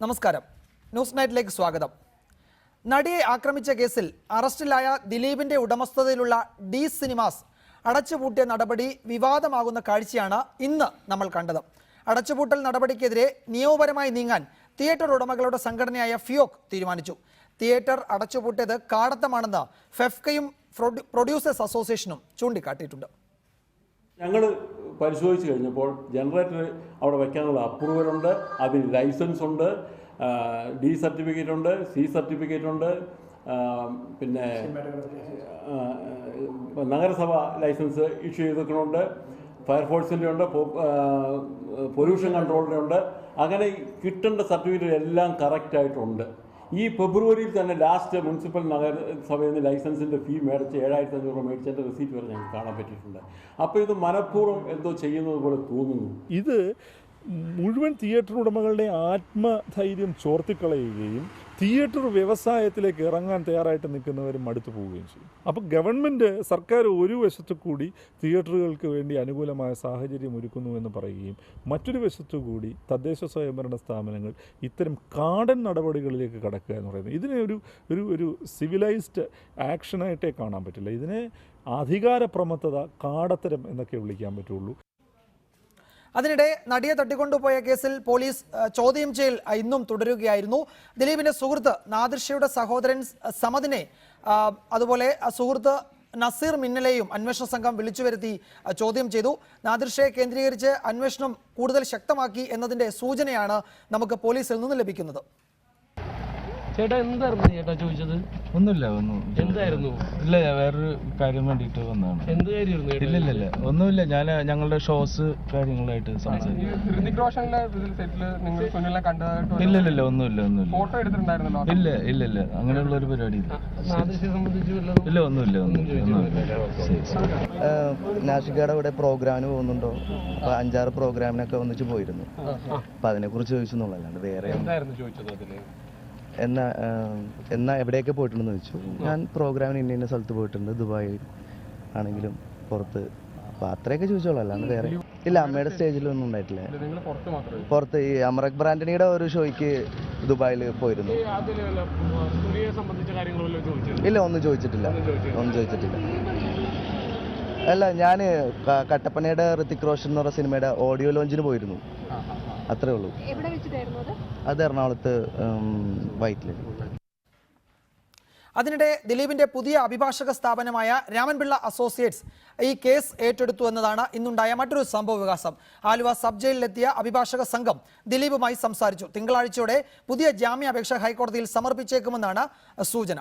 നമസ്കാരം. ന്യൂസ് നൈറ്റിലേക്ക് സ്വാഗതം. നടിയെ ആക്രമിച്ച കേസിൽ അറസ്റ്റിലായ ദിലീപിന്റെ ഉടമസ്ഥതയിലുള്ള ഡി സിനിമാസ് അടച്ചുപൂട്ടിയ നടപടി വിവാദമാകുന്ന കാഴ്ചയാണ് ഇന്ന് നമ്മൾ കണ്ടത്. അടച്ചുപൂട്ടൽ നടപടിക്കെതിരെ നിയമപരമായി നീങ്ങാൻ തിയേറ്റർ ഉടമകളുടെ സംഘടനയായ ഫിയോക് തീരുമാനിച്ചു. തിയേറ്റർ അടച്ചുപൂട്ടിയത് കാടത്തമാണെന്ന് ഫെഫ്കയും പ്രൊഡ്യൂസേഴ്സ് അസോസിയേഷനും ചൂണ്ടിക്കാട്ടിയിട്ടുണ്ട്. ഞങ്ങൾ പരിശോധിച്ച് കഴിഞ്ഞപ്പോൾ ജനറേറ്റർ അവിടെ വയ്ക്കാനുള്ള അപ്രൂവലുണ്ട്, അതിന് ലൈസൻസ് ഉണ്ട്, ഡി സർട്ടിഫിക്കറ്റ് ഉണ്ട്, സി സർട്ടിഫിക്കറ്റ് ഉണ്ട്, പിന്നെ നഗരസഭ ലൈസൻസ് ഇഷ്യൂ ചെയ്തിട്ടുണ്ട്, ഫയർഫോഴ്സിൻ്റെ ഉണ്ട്, പൊല്യൂഷൻ കൺട്രോളിൻ്റെ ഉണ്ട്. അങ്ങനെ കിട്ടേണ്ട സർട്ടിഫിക്കറ്റ് എല്ലാം കറക്റ്റായിട്ടുണ്ട്. ഈ ഫെബ്രുവരിയിൽ തന്നെ ലാസ്റ്റ് മുനിസിപ്പൽ നഗരസഭയിൽ നിന്ന് ലൈസൻസിൻ്റെ ഫീ മേടിച്ച് 7,500 രൂപ മേടിച്ചതിൻ്റെ റെസീറ്റ് വരെ ഞങ്ങൾക്ക് കാണാൻ പറ്റിയിട്ടുണ്ട്. അപ്പോൾ ഇത് മനഃപൂർവ്വം എന്തോ ചെയ്യുന്നത് പോലെ തോന്നുന്നു. ഇത് മുഴുവൻ തിയേറ്റർ ഉടമകളുടെ ആത്മധൈര്യം ചോർത്തിക്കളയുകയും തിയേറ്റർ വ്യവസായത്തിലേക്ക് ഇറങ്ങാൻ തയ്യാറായിട്ട് നിൽക്കുന്നവരും മടുത്തു പോവുകയും ചെയ്യും. അപ്പോൾ ഗവൺമെൻറ്, സർക്കാർ ഒരു വശത്തു കൂടി തിയേറ്ററുകൾക്ക് വേണ്ടി അനുകൂലമായ സാഹചര്യം ഒരുക്കുന്നു എന്ന് പറയുകയും മറ്റൊരു വശത്തു കൂടി തദ്ദേശ സ്വയംഭരണ സ്ഥാപനങ്ങൾ ഇത്തരം കാടൻ നടപടികളിലേക്ക് കടക്കുക എന്ന് പറയുന്നത് ഇതിനെ ഒരു സിവിലൈസ്ഡ് ആക്ഷനായിട്ടേ കാണാൻ പറ്റില്ല. ഇതിനെ അധികാരപ്രമത്തത, കാടത്തരം എന്നൊക്കെ വിളിക്കാൻ പറ്റുള്ളൂ. അതിനിടെ നടിയെ തട്ടിക്കൊണ്ടുപോയ കേസിൽ പോലീസ് ചോദ്യം ചെയ്യൽ ഇന്നും തുടരുകയായിരുന്നു. ദിലീപിന്റെ സുഹൃത്ത് നാദിർഷയുടെ സഹോദരൻ സമദിനെ, അതുപോലെ സുഹൃത്ത് നസീർ മിന്നലെയും അന്വേഷണ സംഘം വിളിച്ചു വരുത്തി ചോദ്യം ചെയ്തു. നാദിർഷയെ കേന്ദ്രീകരിച്ച് അന്വേഷണം കൂടുതൽ ശക്തമാക്കി എന്നതിന്റെ സൂചനയാണ് നമുക്ക് പോലീസിൽ നിന്ന് ലഭിക്കുന്നത്. ചേട്ടാ എന്തായിരുന്നു ചേട്ടാ ചോദിച്ചത്? ഒന്നുമില്ല. എന്തായിരുന്നു? ഇല്ല, വേറൊരു കാര്യം വേണ്ടിയിട്ട് വന്നതാണ്. എന്ത് കാര്യമായിരുന്നു? ഇല്ല, ഒന്നുമില്ല. ഞങ്ങളുടെ ഷോസ് കാര്യങ്ങളായിട്ട് സംസാരിക്കും. ഇല്ല, ഒന്നുമില്ല. ഫോട്ടോ എടുത്തിട്ടുണ്ടായിരുന്നല്ലോ? ഇല്ല, അങ്ങനെയുള്ള ഒരു പരിപാടി ഇല്ല. ഒന്നുമില്ല. നാഷികയുടെ ഇവിടെ പ്രോഗ്രാമിന് പോകുന്നുണ്ടോ? അപ്പൊ 5-6 പ്രോഗ്രാമിനൊക്കെ ഒന്നിച്ച് പോയിരുന്നു. അപ്പൊ അതിനെ കുറിച്ച് ചോദിച്ചെന്നുള്ളതല്ലാണ്ട് വേറെ എന്തായിരുന്നു ചോദിച്ചത്? അതില് എന്നാ എവിടെയൊക്കെ പോയിട്ടുണ്ടെന്ന് ചോദിച്ചു. ഞാൻ പ്രോഗ്രാമിന് ഇന്ന സ്ഥലത്ത് പോയിട്ടുണ്ട്, ദുബായിൽ ആണെങ്കിലും പുറത്ത്. അപ്പോൾ അത്രയൊക്കെ ചോദിച്ചോളൂ, അല്ലാണ്ട് വേറെ ഇല്ല. അമ്മയുടെ സ്റ്റേജിലൊന്നും ഉണ്ടായിട്ടില്ല. പുറത്ത് ഈ അമറക് ബ്രാൻഡനിയുടെ ഒരു ഷോയ്ക്ക് ദുബായിൽ പോയിരുന്നു. ഇല്ല, ഒന്നും ചോദിച്ചിട്ടില്ല. അല്ല, ഞാൻ കട്ടപ്പനയുടെ ഋത്തിക് റോഷൻ എന്ന് പറഞ്ഞ സിനിമയുടെ ഓഡിയോ ലോഞ്ചിന് പോയിരുന്നു. അത്രേ ഉള്ളൂ. അത് എറണാകുളത്ത് വൈറ്റില്. അതിനിടെ ദിലീപിന്റെ പുതിയ അഭിഭാഷക സ്ഥാപനമായ രാമൻപിള്ള അസോസിയേറ്റ്സ് ഈ കേസ് ഏറ്റെടുത്തു എന്നതാണ് ഇന്നുണ്ടായ മറ്റൊരു സംഭവ വികാസം. ആലുവ സബ് ജയിലിലെത്തിയ അഭിഭാഷക സംഘം ദിലീപുമായി സംസാരിച്ചു. തിങ്കളാഴ്ചയോടെ പുതിയ ജാമ്യാപേക്ഷ ഹൈക്കോടതിയിൽ സമർപ്പിച്ചേക്കുമെന്നാണ് സൂചന.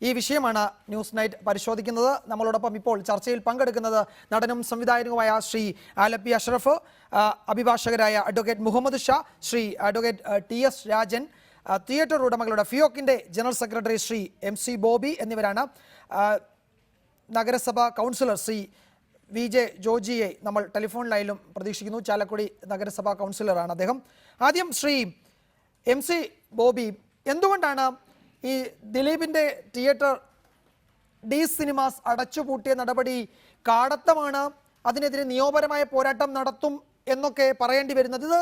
ഈ വിഷയമാണ് ന്യൂസ് നൈറ്റ് പരിശോധിക്കുന്നത്. നമ്മളോടൊപ്പം ഇപ്പോൾ ചർച്ചയിൽ പങ്കെടുക്കുന്നത് നടനും സംവിധായകനുമായ ശ്രീ ആലപ്പി അഷ്റഫ്, അഭിഭാഷകരായ advocate Muhammad Shah, Shri advocate TS Rajan, theatre ഉടമകളുടെ ഫിയോക്കിൻ്റെ general secretary Shri MC Bobby എന്നിവരാണ്. നഗരസഭ കൗൺസിലർ ശ്രീ VJ ജോജിയെ നമ്മൾ ടെലിഫോൺ ലൈനിലും പ്രതീക്ഷിക്കുന്നു. ചാലക്കുടി നഗരസഭാ കൗൺസിലറാണ് അദ്ദേഹം. ആദ്യം ശ്രീ MC ബോബി, എന്തുകൊണ്ടാണ് ഈ ദിലീപിന്റെ തിയേറ്റർ ഡി സിനിമാസ് അടച്ചുപൂട്ടിയ നടപടി കാടത്തമാണ്, അതിനെതിരെ നിയമപരമായ പോരാട്ടം നടത്തും എന്നൊക്കെ പറയേണ്ടി വരുന്നത്? ഇത്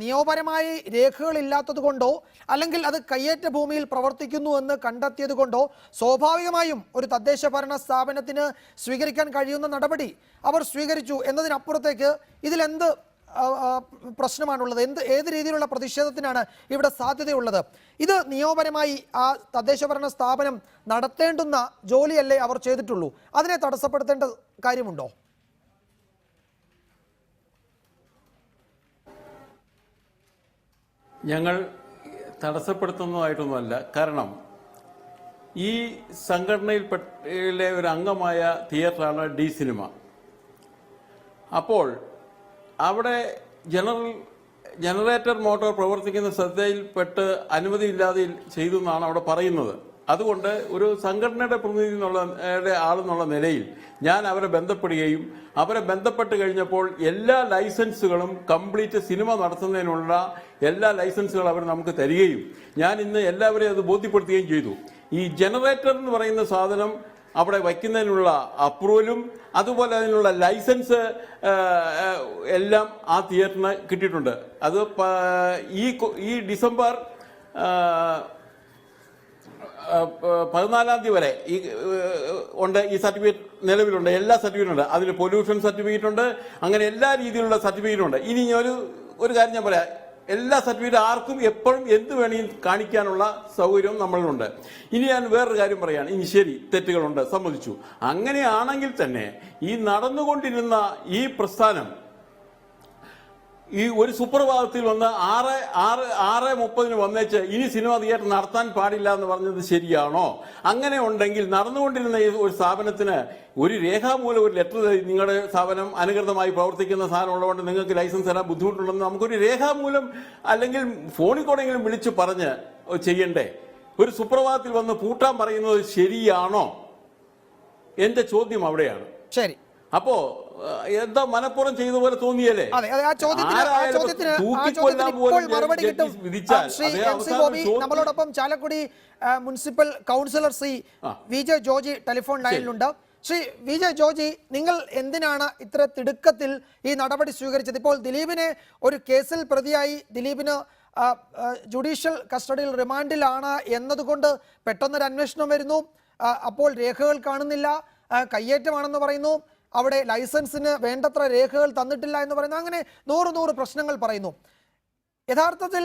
നിയമപരമായി രേഖകളില്ലാത്തത് കൊണ്ടോ അല്ലെങ്കിൽ അത് കയ്യേറ്റ ഭൂമിയിൽ പ്രവർത്തിക്കുന്നു എന്ന് കണ്ടെത്തിയത് കൊണ്ടോ സ്വാഭാവികമായും ഒരു തദ്ദേശ ഭരണ സ്ഥാപനത്തിന് സ്വീകരിക്കാൻ കഴിയുന്ന നടപടി അവർ സ്വീകരിച്ചു എന്നതിനപ്പുറത്തേക്ക് ഇതിലെന്ത് പ്രശ്നമാണുള്ളത്? ഏത് രീതിയിലുള്ള പ്രതിഷേധത്തിനാണ് ഇവിടെ സാധ്യതയുള്ളത്? ഇത് നിയമപരമായി ആ തദ്ദേശ ഭരണ സ്ഥാപനം നടത്തേണ്ടുന്ന ജോലിയല്ലേ അവർ ചെയ്തിട്ടുള്ളൂ? അതിനെ തടസ്സപ്പെടുത്തേണ്ട കാര്യമുണ്ടോ? ഞങ്ങൾ തടസ്സപ്പെടുത്തുന്നതായിട്ടൊന്നുമല്ല. കാരണം ഈ സംഘടനയിലെ ഒരു അംഗമായ തിയേറ്ററാണ് ഡി സിനിമ. അപ്പോൾ അവിടെ ജനറേറ്റർ മോട്ടോർ പ്രവർത്തിക്കുന്ന ശ്രദ്ധയിൽപ്പെട്ട് അനുമതിയില്ലാതെ ചെയ്തു എന്നാണ് അവിടെ പറയുന്നത്. അതുകൊണ്ട് ഒരു സംഘടനയുടെ പ്രതിനിധി ആളെന്നുള്ള നിലയിൽ ഞാൻ അവരെ ബന്ധപ്പെടുകയും അവരെ ബന്ധപ്പെട്ട് കഴിഞ്ഞപ്പോൾ എല്ലാ ലൈസൻസുകളും കംപ്ലീറ്റ് സിനിമ നടത്തുന്നതിനുള്ള എല്ലാ ലൈസൻസുകളും അവർ നമുക്ക് തരികയും ഞാൻ ഇന്ന് എല്ലാവരെയും അത് ബോധ്യപ്പെടുത്തുകയും ചെയ്തു. ഈ ജനറേറ്റർ എന്ന് പറയുന്ന സാധനം അവിടെ വയ്ക്കുന്നതിനുള്ള അപ്രൂവലും അതുപോലെ അതിനുള്ള ലൈസൻസ് എല്ലാം ആ തിയേറ്ററിന് കിട്ടിയിട്ടുണ്ട്. അത് ഈ ഡിസംബർ 14 വരെ ഉണ്ട്. ഈ സർട്ടിഫിക്കറ്റ് നിലവിലുണ്ട്, എല്ലാ സർട്ടിഫിക്കറ്റും ഉണ്ട്. അതിൽ പൊല്യൂഷൻ സർട്ടിഫിക്കറ്റ് ഉണ്ട്, അങ്ങനെ എല്ലാ രീതിയിലുള്ള സർട്ടിഫിക്കറ്റും ഉണ്ട്. ഇനി ഒരു കാര്യം ഞാൻ പറയാം, എല്ലാ സർട്ടിഫിക്കറ്റും ആർക്കും എപ്പോഴും എന്ത് വേണമെങ്കിലും കാണിക്കാനുള്ള സൗകര്യവും നമ്മളിലുണ്ട്. ഇനി ഞാൻ വേറൊരു കാര്യം പറയുകയാണ്. ഇനി ശരി, തെറ്റുകളുണ്ട്, സമ്മതിച്ചു. അങ്ങനെയാണെങ്കിൽ തന്നെ ഈ നടന്നുകൊണ്ടിരുന്ന ഈ പ്രസ്ഥാനം ഈ ഒരു സുപ്രഭാതത്തിൽ വന്ന് 6:30 വന്നേച്ച് ഇനി സിനിമ തിയേറ്റർ നടത്താൻ പാടില്ല എന്ന് പറഞ്ഞത് ശരിയാണോ? അങ്ങനെ ഉണ്ടെങ്കിൽ നടന്നുകൊണ്ടിരുന്ന ഈ ഒരു സ്ഥാപനത്തിന് ഒരു രേഖാമൂലം ഒരു ലെറ്റർ, നിങ്ങളുടെ സ്ഥാപനം അനുകൃതമായി പ്രവർത്തിക്കുന്ന സാധനം ഉള്ളതുകൊണ്ട് നിങ്ങൾക്ക് ലൈസൻസ് തരാൻ ബുദ്ധിമുട്ടുണ്ടെന്ന് നമുക്കൊരു രേഖാമൂലം അല്ലെങ്കിൽ ഫോണിൽ കൂടെയെങ്കിലും വിളിച്ച് പറഞ്ഞ് ചെയ്യണ്ടേ? ഒരു സുപ്രഭാതത്തിൽ വന്ന് പൂട്ടാൻ പറയുന്നത് ശരിയാണോ? എന്റെ ചോദ്യം അവിടെയാണ്. ശരി, അപ്പോ എന്താ മനഃപൂർവ്വം ചെയ്ത പോലെ തോന്നിയല്ലേ? നമ്മളോടൊപ്പം Chalakudy municipal councillor Shri Vijay George telephone ലൈനിലുണ്ട്. ശ്രീ വിജയ് ജോർജ്, നിങ്ങൾ എന്തിനാണ് ഇത്ര തിടുക്കത്തിൽ ഈ നടപടി സ്വീകരിച്ചത്? ഇപ്പോൾ ദിലീപിനെ ഒരു കേസിൽ പ്രതിയായി ദിലീപിന് ജുഡീഷ്യൽ കസ്റ്റഡിയിൽ റിമാൻഡിലാണ് എന്നതുകൊണ്ട് പെട്ടെന്നൊരു അന്വേഷണം വരുന്നു. അപ്പോൾ രേഖകൾ കാണുന്നില്ല, കയ്യേറ്റമാണെന്ന് പറയുന്നു, അവിടെ ലൈസൻസിന് വേണ്ടത്ര രേഖകൾ തന്നിട്ടില്ല എന്ന് പറയുന്നു. അങ്ങനെ 100 പ്രശ്നങ്ങൾ പറയുന്നു. യഥാർത്ഥത്തിൽ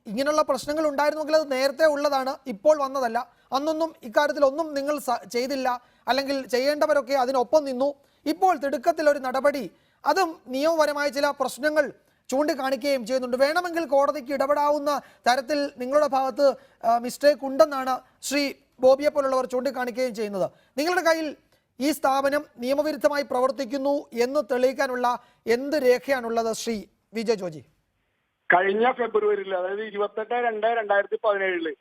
ഇങ്ങനെയുള്ള പ്രശ്നങ്ങൾ ഉണ്ടായിരുന്നെങ്കിൽ അത് നേരത്തെ ഉള്ളതാണ്, ഇപ്പോൾ വന്നതല്ല. അന്നൊന്നും ഇക്കാര്യത്തിൽ ഒന്നും നിങ്ങൾ ചെയ്തില്ല, അല്ലെങ്കിൽ ചെയ്യേണ്ടവരൊക്കെ അതിനൊപ്പം നിന്നു. ഇപ്പോൾ തിടുക്കത്തിൽ ഒരു നടപടി, അതും നിയമപരമായ ചില പ്രശ്നങ്ങൾ ചൂണ്ടിക്കാണിക്കുകയും ചെയ്യുന്നുണ്ട്. വേണമെങ്കിൽ കോടതിക്ക് ഇടപെടാവുന്ന തരത്തിൽ നിങ്ങളുടെ ഭാഗത്ത് മിസ്റ്റേക്ക് ഉണ്ടെന്നാണ് ശ്രീ ബോബിയെ പോലുള്ളവർ ചൂണ്ടിക്കാണിക്കുകയും ചെയ്യുന്നത്. നിങ്ങളുടെ കയ്യിൽ ഈ സ്ഥാപനം നിയമവിരുദ്ധമായി പ്രവർത്തിക്കുന്നു എന്ന് തെളിയിക്കാനുള്ള എന്ത് രേഖയാണുള്ളത് ശ്രീ വിജയ് ജോർജ്? കഴിഞ്ഞ ഫെബ്രുവരിയിൽ, അതായത് 28/2/2017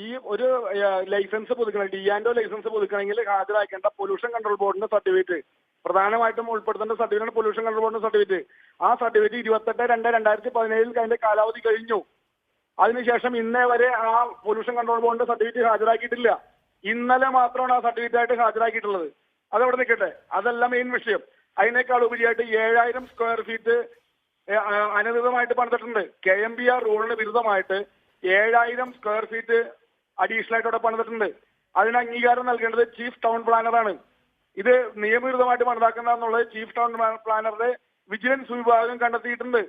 ഈ ഒരു licence പുതുക്കണം, D and O licence പുതുക്കണമെങ്കിൽ ഹാജരാക്കേണ്ട pollution control ബോർഡിന്റെ സർട്ടിഫിക്കറ്റ്, പ്രധാനമായിട്ടും ഉൾപ്പെടുത്തേണ്ട സർട്ടിഫിക്കറ്റ് പൊല്യൂഷൻ കൺട്രോൾ ബോർഡിന്റെ സർട്ടിഫിക്കറ്റ്. ആ സർട്ടിഫിക്കറ്റ് 28/2/2017 അതിന്റെ കാലാവധി കഴിഞ്ഞു. അതിനുശേഷം ഇന്നേ വരെ ആ പൊല്യൂഷൻ കൺട്രോൾ ബോർഡിന്റെ സർട്ടിഫിക്കറ്റ് ഹാജരാക്കിയിട്ടില്ല. ഇന്നലെ മാത്രമാണ് ആ സർട്ടിഫിക്കറ്റ് ആയിട്ട് ഹാജരാക്കിയിട്ടുള്ളത്. അതവിടെ നിൽക്കട്ടെ, അതല്ല മെയിൻ വിഷയം. അതിനേക്കാൾ ഉപരിയായിട്ട് 7000 സ്ക്വയർ ഫീറ്റ് അനധികൃതമായിട്ട് പണിതിട്ടുണ്ട്. KMBR റൂളിന് വിരുദ്ധമായിട്ട് 7000 സ്ക്വയർ ഫീറ്റ് അഡീഷണൽ ആയിട്ട് അവിടെ പണിതിട്ടുണ്ട്. അതിന് അംഗീകാരം നൽകേണ്ടത് ചീഫ് ടൗൺ പ്ലാനറാണ്. ഇത് നിയമവിരുദ്ധമായിട്ട് പണിതാക്കുന്നതെന്നുള്ളത് ചീഫ് ടൗൺ പ്ലാനറുടെ വിജിലൻസ് വിഭാഗം കണ്ടെത്തിയിട്ടുണ്ട്.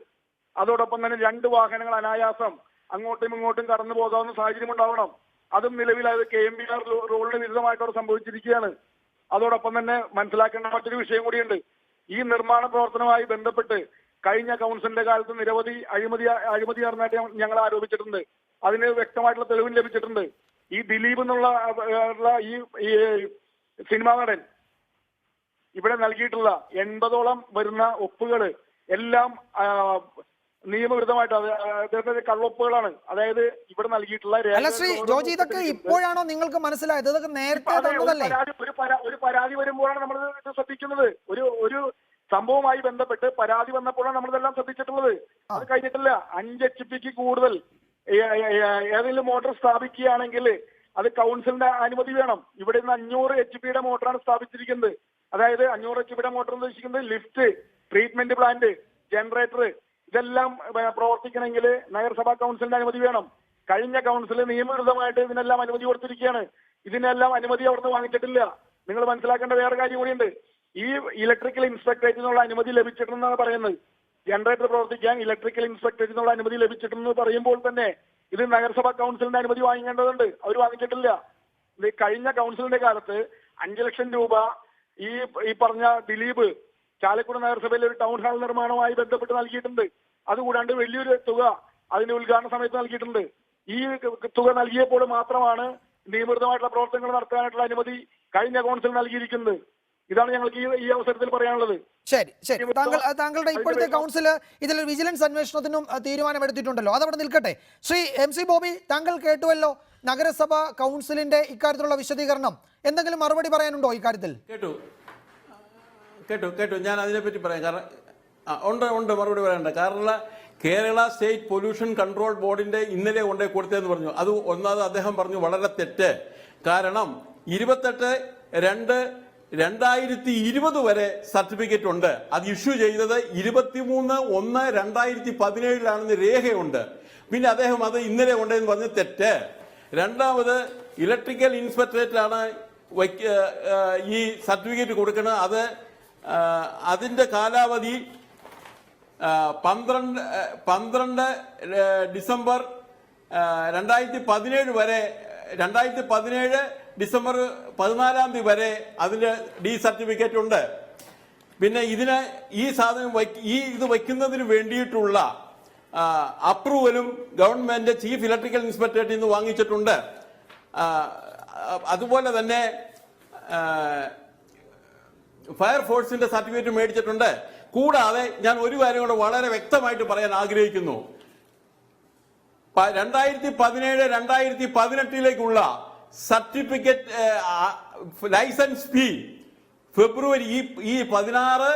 അതോടൊപ്പം തന്നെ 2 വാഹനങ്ങൾ അനായാസം അങ്ങോട്ടും ഇങ്ങോട്ടും കടന്നു പോകാവുന്ന സാഹചര്യം ഉണ്ടാവണം. അതും നിലവിൽ അത് KMBR റൂളിന് വിരുദ്ധമായിട്ട് അവിടെ സംഭവിച്ചിരിക്കുകയാണ്. അതോടൊപ്പം തന്നെ മനസ്സിലാക്കേണ്ട മറ്റൊരു വിഷയം കൂടിയുണ്ട്. ഈ നിർമ്മാണ പ്രവർത്തനവുമായി ബന്ധപ്പെട്ട് കഴിഞ്ഞ കൗൺസിലിന്റെ കാലത്ത് നിരവധി അഴിമതി നടന്നതായിട്ട് ഞങ്ങൾ ആരോപിച്ചിട്ടുണ്ട്. അതിന് വ്യക്തമായിട്ടുള്ള തെളിവും ലഭിച്ചിട്ടുണ്ട്. ഈ ദിലീപ് എന്നുള്ള ഈ സിനിമാ നടൻ ഇവിടെ നൽകിയിട്ടുള്ള 80ഓളം വരുന്ന ഒപ്പുകൾ എല്ലാം നിയമവിരുദ്ധമായിട്ട് അദ്ദേഹത്തിന്റെ കള്ളൊപ്പുകളാണ്. അതായത് ഇവിടെ നൽകിയിട്ടുള്ള ശ്രീ ജോർജ്, ഇതൊക്കെ ഇപ്പോഴാണോ നിങ്ങൾക്ക് മനസ്സിലായത്? ഇതൊക്കെ നേരത്തെ ഒരു പരാതി വരുമ്പോഴാണ് നമ്മൾ ഇത് ശ്രദ്ധിക്കുന്നത്. ഒരു സംഭവവുമായി ബന്ധപ്പെട്ട് പരാതി വന്നപ്പോഴാണ് നമ്മളിതെല്ലാം ശ്രദ്ധിച്ചിട്ടുള്ളത്. അത് കഴിഞ്ഞിട്ടില്ല. 5 HP കൂടുതൽ ഏതെങ്കിലും മോട്ടോർ സ്ഥാപിക്കുകയാണെങ്കിൽ അത് കൗൺസിലിന്റെ അനുമതി വേണം. ഇവിടെ നിന്ന് 500 HP മോട്ടറാണ് സ്ഥാപിച്ചിരിക്കുന്നത്. അതായത് 500 HP മോട്ടർ എന്ന് ഉദ്ദേശിക്കുന്നത് ലിഫ്റ്റ്, ട്രീറ്റ്മെന്റ് പ്ലാന്റ്, ജനറേറ്റർ, ഇതെല്ലാം പ്രവർത്തിക്കണമെങ്കിൽ നഗരസഭാ കൗൺസിലിന്റെ അനുമതി വേണം. കഴിഞ്ഞ കൗൺസിൽ നിയമവിരുദ്ധമായിട്ട് ഇതിനെല്ലാം അനുമതി കൊടുത്തിരിക്കുകയാണ്. ഇതിനെല്ലാം അനുമതി അവിടുന്ന് വാങ്ങിച്ചിട്ടില്ല. നിങ്ങൾ മനസ്സിലാക്കേണ്ട വേറെ കാര്യം കൂടിയുണ്ട്. ഈ ഇലക്ട്രിക്കൽ ഇൻസ്പെക്ടറേറ്റിൽ നിന്നുള്ള അനുമതി ലഭിച്ചിട്ടുണ്ടെന്നാണ് പറയുന്നത്. ജനറേറ്റർ പ്രവർത്തിക്കാൻ ഇലക്ട്രിക്കൽ ഇൻസ്പെക്ടറേറ്റിൽ നിന്നുള്ള അനുമതി ലഭിച്ചിട്ടുണ്ടെന്ന് പറയുമ്പോൾ തന്നെ ഇത് നഗരസഭാ കൗൺസിലിന്റെ അനുമതി വാങ്ങിക്കേണ്ടതുണ്ട്. അവർ വാങ്ങിച്ചിട്ടില്ല. ഇത് കഴിഞ്ഞ കൗൺസിലിന്റെ കാലത്ത് 5 ലക്ഷം രൂപ ഈ പറഞ്ഞ ദിലീപ് ചാലക്കുടി നഗരസഭയിൽ ഒരു ടൗൺ ഹാൾ നിർമ്മാണവുമായി ബന്ധപ്പെട്ട് നൽകിയിട്ടുണ്ട്. അതുകൂടാണ്ട് വലിയൊരു തുക അതിന്റെ ഉദ്ഘാടന സമയത്ത് നൽകിയിട്ടുണ്ട്. ഈ തുക നൽകിയപ്പോൾ മാത്രമാണ് നിയമവിരുദ്ധമായിട്ടുള്ള പ്രവർത്തനങ്ങൾ നടത്താനായിട്ടുള്ള അനുമതി കഴിഞ്ഞ കൗൺസിൽ നൽകിയിരിക്കുന്നത്. ഇതാണ് ഞങ്ങൾക്ക് ഈ അവസരത്തിൽ പറയാനുള്ളത്. ശരി ശരി, താങ്കളുടെ ഇപ്പോഴത്തെ കൗൺസിൽ ഇതിൽ വിജിലൻസ് അന്വേഷണത്തിനും തീരുമാനമെടുത്തിട്ടുണ്ടല്ലോ, അതവിടെ നിൽക്കട്ടെ. ശ്രീ MC ബോബി, താങ്കൾ കേട്ടുവല്ലോ നഗരസഭ കൗൺസിലിന്റെ ഇക്കാര്യത്തിലുള്ള വിശദീകരണം. എന്തെങ്കിലും മറുപടി പറയാനുണ്ടോ ഇക്കാര്യത്തിൽ? കേട്ടു ഞാൻ അതിനെപ്പറ്റി പറയാം. കാരണം ഉണ്ട് മറുപടി പറയാനുണ്ട്. കാരണം കേരള സ്റ്റേറ്റ് പൊല്യൂഷൻ കൺട്രോൾ ബോർഡിന്റെ ഇന്നലെ കൊണ്ടേ കൊടുത്തതെന്ന് പറഞ്ഞു. അത് ഒന്നാമത് അദ്ദേഹം പറഞ്ഞു വളരെ തെറ്റ്. കാരണം 28/2/2020 വരെ സർട്ടിഫിക്കറ്റ് ഉണ്ട്. അത് ഇഷ്യൂ ചെയ്തത് 23/1/2017 രേഖയുണ്ട്. പിന്നെ അദ്ദേഹം അത് ഇന്നലെ ഉണ്ടെന്ന് പറഞ്ഞ് തെറ്റ്. രണ്ടാമത് ഇലക്ട്രിക്കൽ ഇൻസ്പെക്ടറേറ്റിലാണ് ഈ സർട്ടിഫിക്കറ്റ് കൊടുക്കുന്നത്. അത് അതിന്റെ കാലാവധി 12 ഡിസംബർ 2017 വരെ, 2017 ഡിസംബർ 14 വരെ അതിന് ഡി സർട്ടിഫിക്കറ്റ് ഉണ്ട്. പിന്നെ ഇതിന് ഈ സാധനം ഇത് വയ്ക്കുന്നതിന് വേണ്ടിയിട്ടുള്ള അപ്രൂവലും ഗവൺമെന്റ് ചീഫ് ഇലക്ട്രിക്കൽ ഇൻസ്പെക്ടറേറ്റിൽ നിന്ന് വാങ്ങിച്ചിട്ടുണ്ട്. അതുപോലെ തന്നെ ഫയർഫോഴ്സിന്റെ സർട്ടിഫിക്കറ്റ് മേടിച്ചിട്ടുണ്ട്. കൂടാതെ ഞാൻ ഒരു കാര്യം കൂടെ വളരെ വ്യക്തമായിട്ട് പറയാൻ ആഗ്രഹിക്കുന്നു. 2017-2018 സർട്ടിഫിക്കറ്റ് ലൈസൻസ് ഫീ ഫെബ്രുവരി 16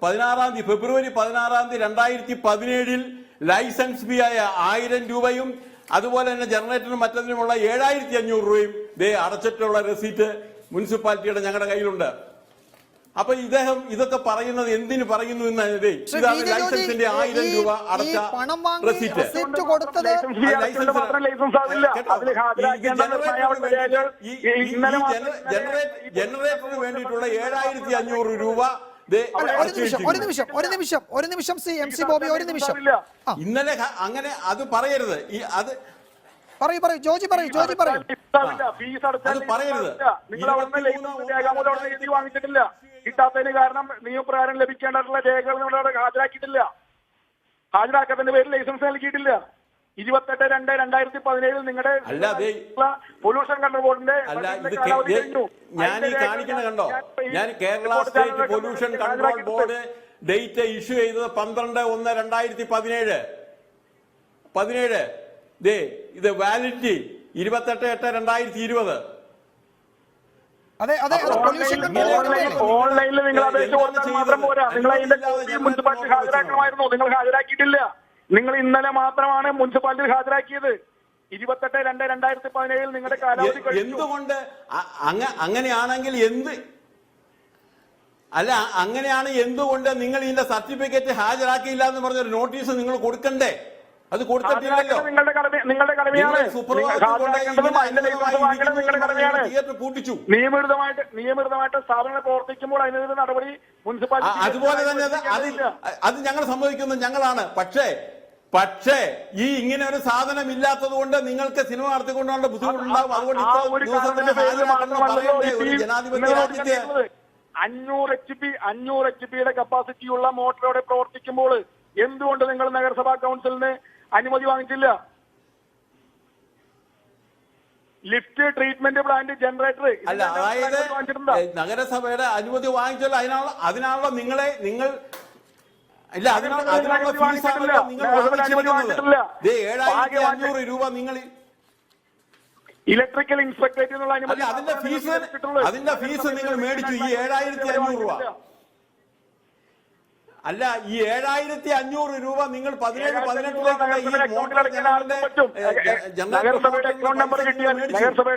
2017 ലൈസൻസ് ഫീ ആയ 1000 രൂപയും അതുപോലെ തന്നെ ജനറേറ്ററിനും മറ്റതിനുമുള്ള 7500 രൂപയും അടച്ചിട്ടുള്ള റെസീറ്റ് മുനിസിപ്പാലിറ്റിയുടെ ഞങ്ങളുടെ കയ്യിലുണ്ട്. അപ്പൊ ഇദ്ദേഹം ഇതൊക്കെ പറയുന്നത് എന്തിനു പറയുന്നു എന്നാണ്. ഇതാണ് ലൈസൻസിന്റെ 1000 രൂപ അടച്ച റെസീറ്റ്. ജനറേറ്ററിന് വേണ്ടിയിട്ടുള്ള 7500 രൂപ ഒരു നിമിഷം MC ബോബി, ഒരു നിമിഷം. ഇന്നലെ അങ്ങനെ അത് പറയരുത്. അത് പറയൂ ജോജി പറയൂ. ഫീസ് പറയരുത്. വാങ്ങിച്ചിട്ടില്ല. കിട്ടാത്തതിന് കാരണം നിയമപ്രകാരം ലഭിക്കേണ്ടതുള്ള രേഖകൾ ഇവിടെ ഹാജരാക്കിയിട്ടില്ല. ഹാജരാക്കാത്തതിന്റെ പേരിൽ ലൈസൻസ് നൽകിയിട്ടില്ല. 28/2/2017 നിങ്ങളുടെ പൊല്യൂഷൻ കൺട്രോൾ ബോർഡിന്റെ ഞാൻ ഈ കാണിക്കുന്ന കണ്ടോ, ഞാൻ Kerala state pollution control board date issue ചെയ്തത് 12/1/2017. ഇത് വാലിഡിറ്റി 28/8/2020. ഓൺലൈനിൽ നിങ്ങൾ അപേക്ഷ കൊടുത്താൽ മാത്രം പോരാ. നിങ്ങൾ അതിന്റെ മുനിസിപ്പാലിറ്റി ഹാജരാക്കണമായിരുന്നു. നിങ്ങൾ ഹാജരാക്കിയിട്ടില്ല. നിങ്ങൾ ഇന്നലെ മാത്രമാണ് മുനിസിപ്പാലിറ്റിയിൽ ഹാജരാക്കിയത്. 28/2/2017 നിങ്ങളുടെ കാലാവധി കഴിഞ്ഞു. എന്തുകൊണ്ട് അങ്ങനെയാണെങ്കിൽ എന്തുകൊണ്ട് നിങ്ങൾ ഇതിന്റെ സർട്ടിഫിക്കറ്റ് ഹാജരാക്കിയില്ല എന്ന് പറഞ്ഞൊരു നോട്ടീസ് നിങ്ങൾ കൊടുക്കണ്ടേ? അത് കൊടുത്തിട്ടില്ലല്ലോ. നിങ്ങളുടെ കടമയാണ്. നിയമവിരുദ്ധമായിട്ട് സ്ഥാപനങ്ങൾ പ്രവർത്തിക്കുമ്പോൾ അതിനെതിരെ നടപടി മുനിസിപ്പാലിറ്റി. അതുപോലെ തന്നെ അത് ഞങ്ങൾ സമ്മതിക്കുന്നത് ഞങ്ങളാണ്. പക്ഷേ ഈ ഇങ്ങനെ ഒരു സാധനം ഇല്ലാത്തത് കൊണ്ട് നിങ്ങൾക്ക് സിനിമ നടത്തിക്കൊണ്ടുള്ള ബുദ്ധിമുട്ടുണ്ടാകും. അതുകൊണ്ട് 500 HP കപ്പാസിറ്റിയുള്ള മോട്ടറോടെ പ്രവർത്തിക്കുമ്പോൾ എന്തുകൊണ്ട് നിങ്ങൾ നഗരസഭാ കൗൺസിലിന് അനുമതി വാങ്ങിച്ചില്ല? ലിഫ്റ്റ്, ട്രീറ്റ്മെന്റ് പ്ലാന്റ്, ജനറേറ്റർ അല്ല, അതായത് നഗരസഭയുടെ അനുമതി വാങ്ങിച്ചല്ലോ. അതിനാണല്ലോ നിങ്ങൾ അതിനുള്ള ഫീസാണല്ലോ നിങ്ങൾ വാങ്ങിച്ചിരിക്കുന്നത്. 7500 രൂപ നിങ്ങൾ ഇലക്ട്രിക്കൽ ഇൻസ്പെക്ടറേറ്റ് എന്നുള്ള അനുമതി. അതിന്റെ ഫീസ് നിങ്ങൾ മേടിച്ചു. ഈ 7500 രൂപ അല്ല, ഈ 7500 രൂപ നിങ്ങൾ 17-18 നഗരസഭയുടെ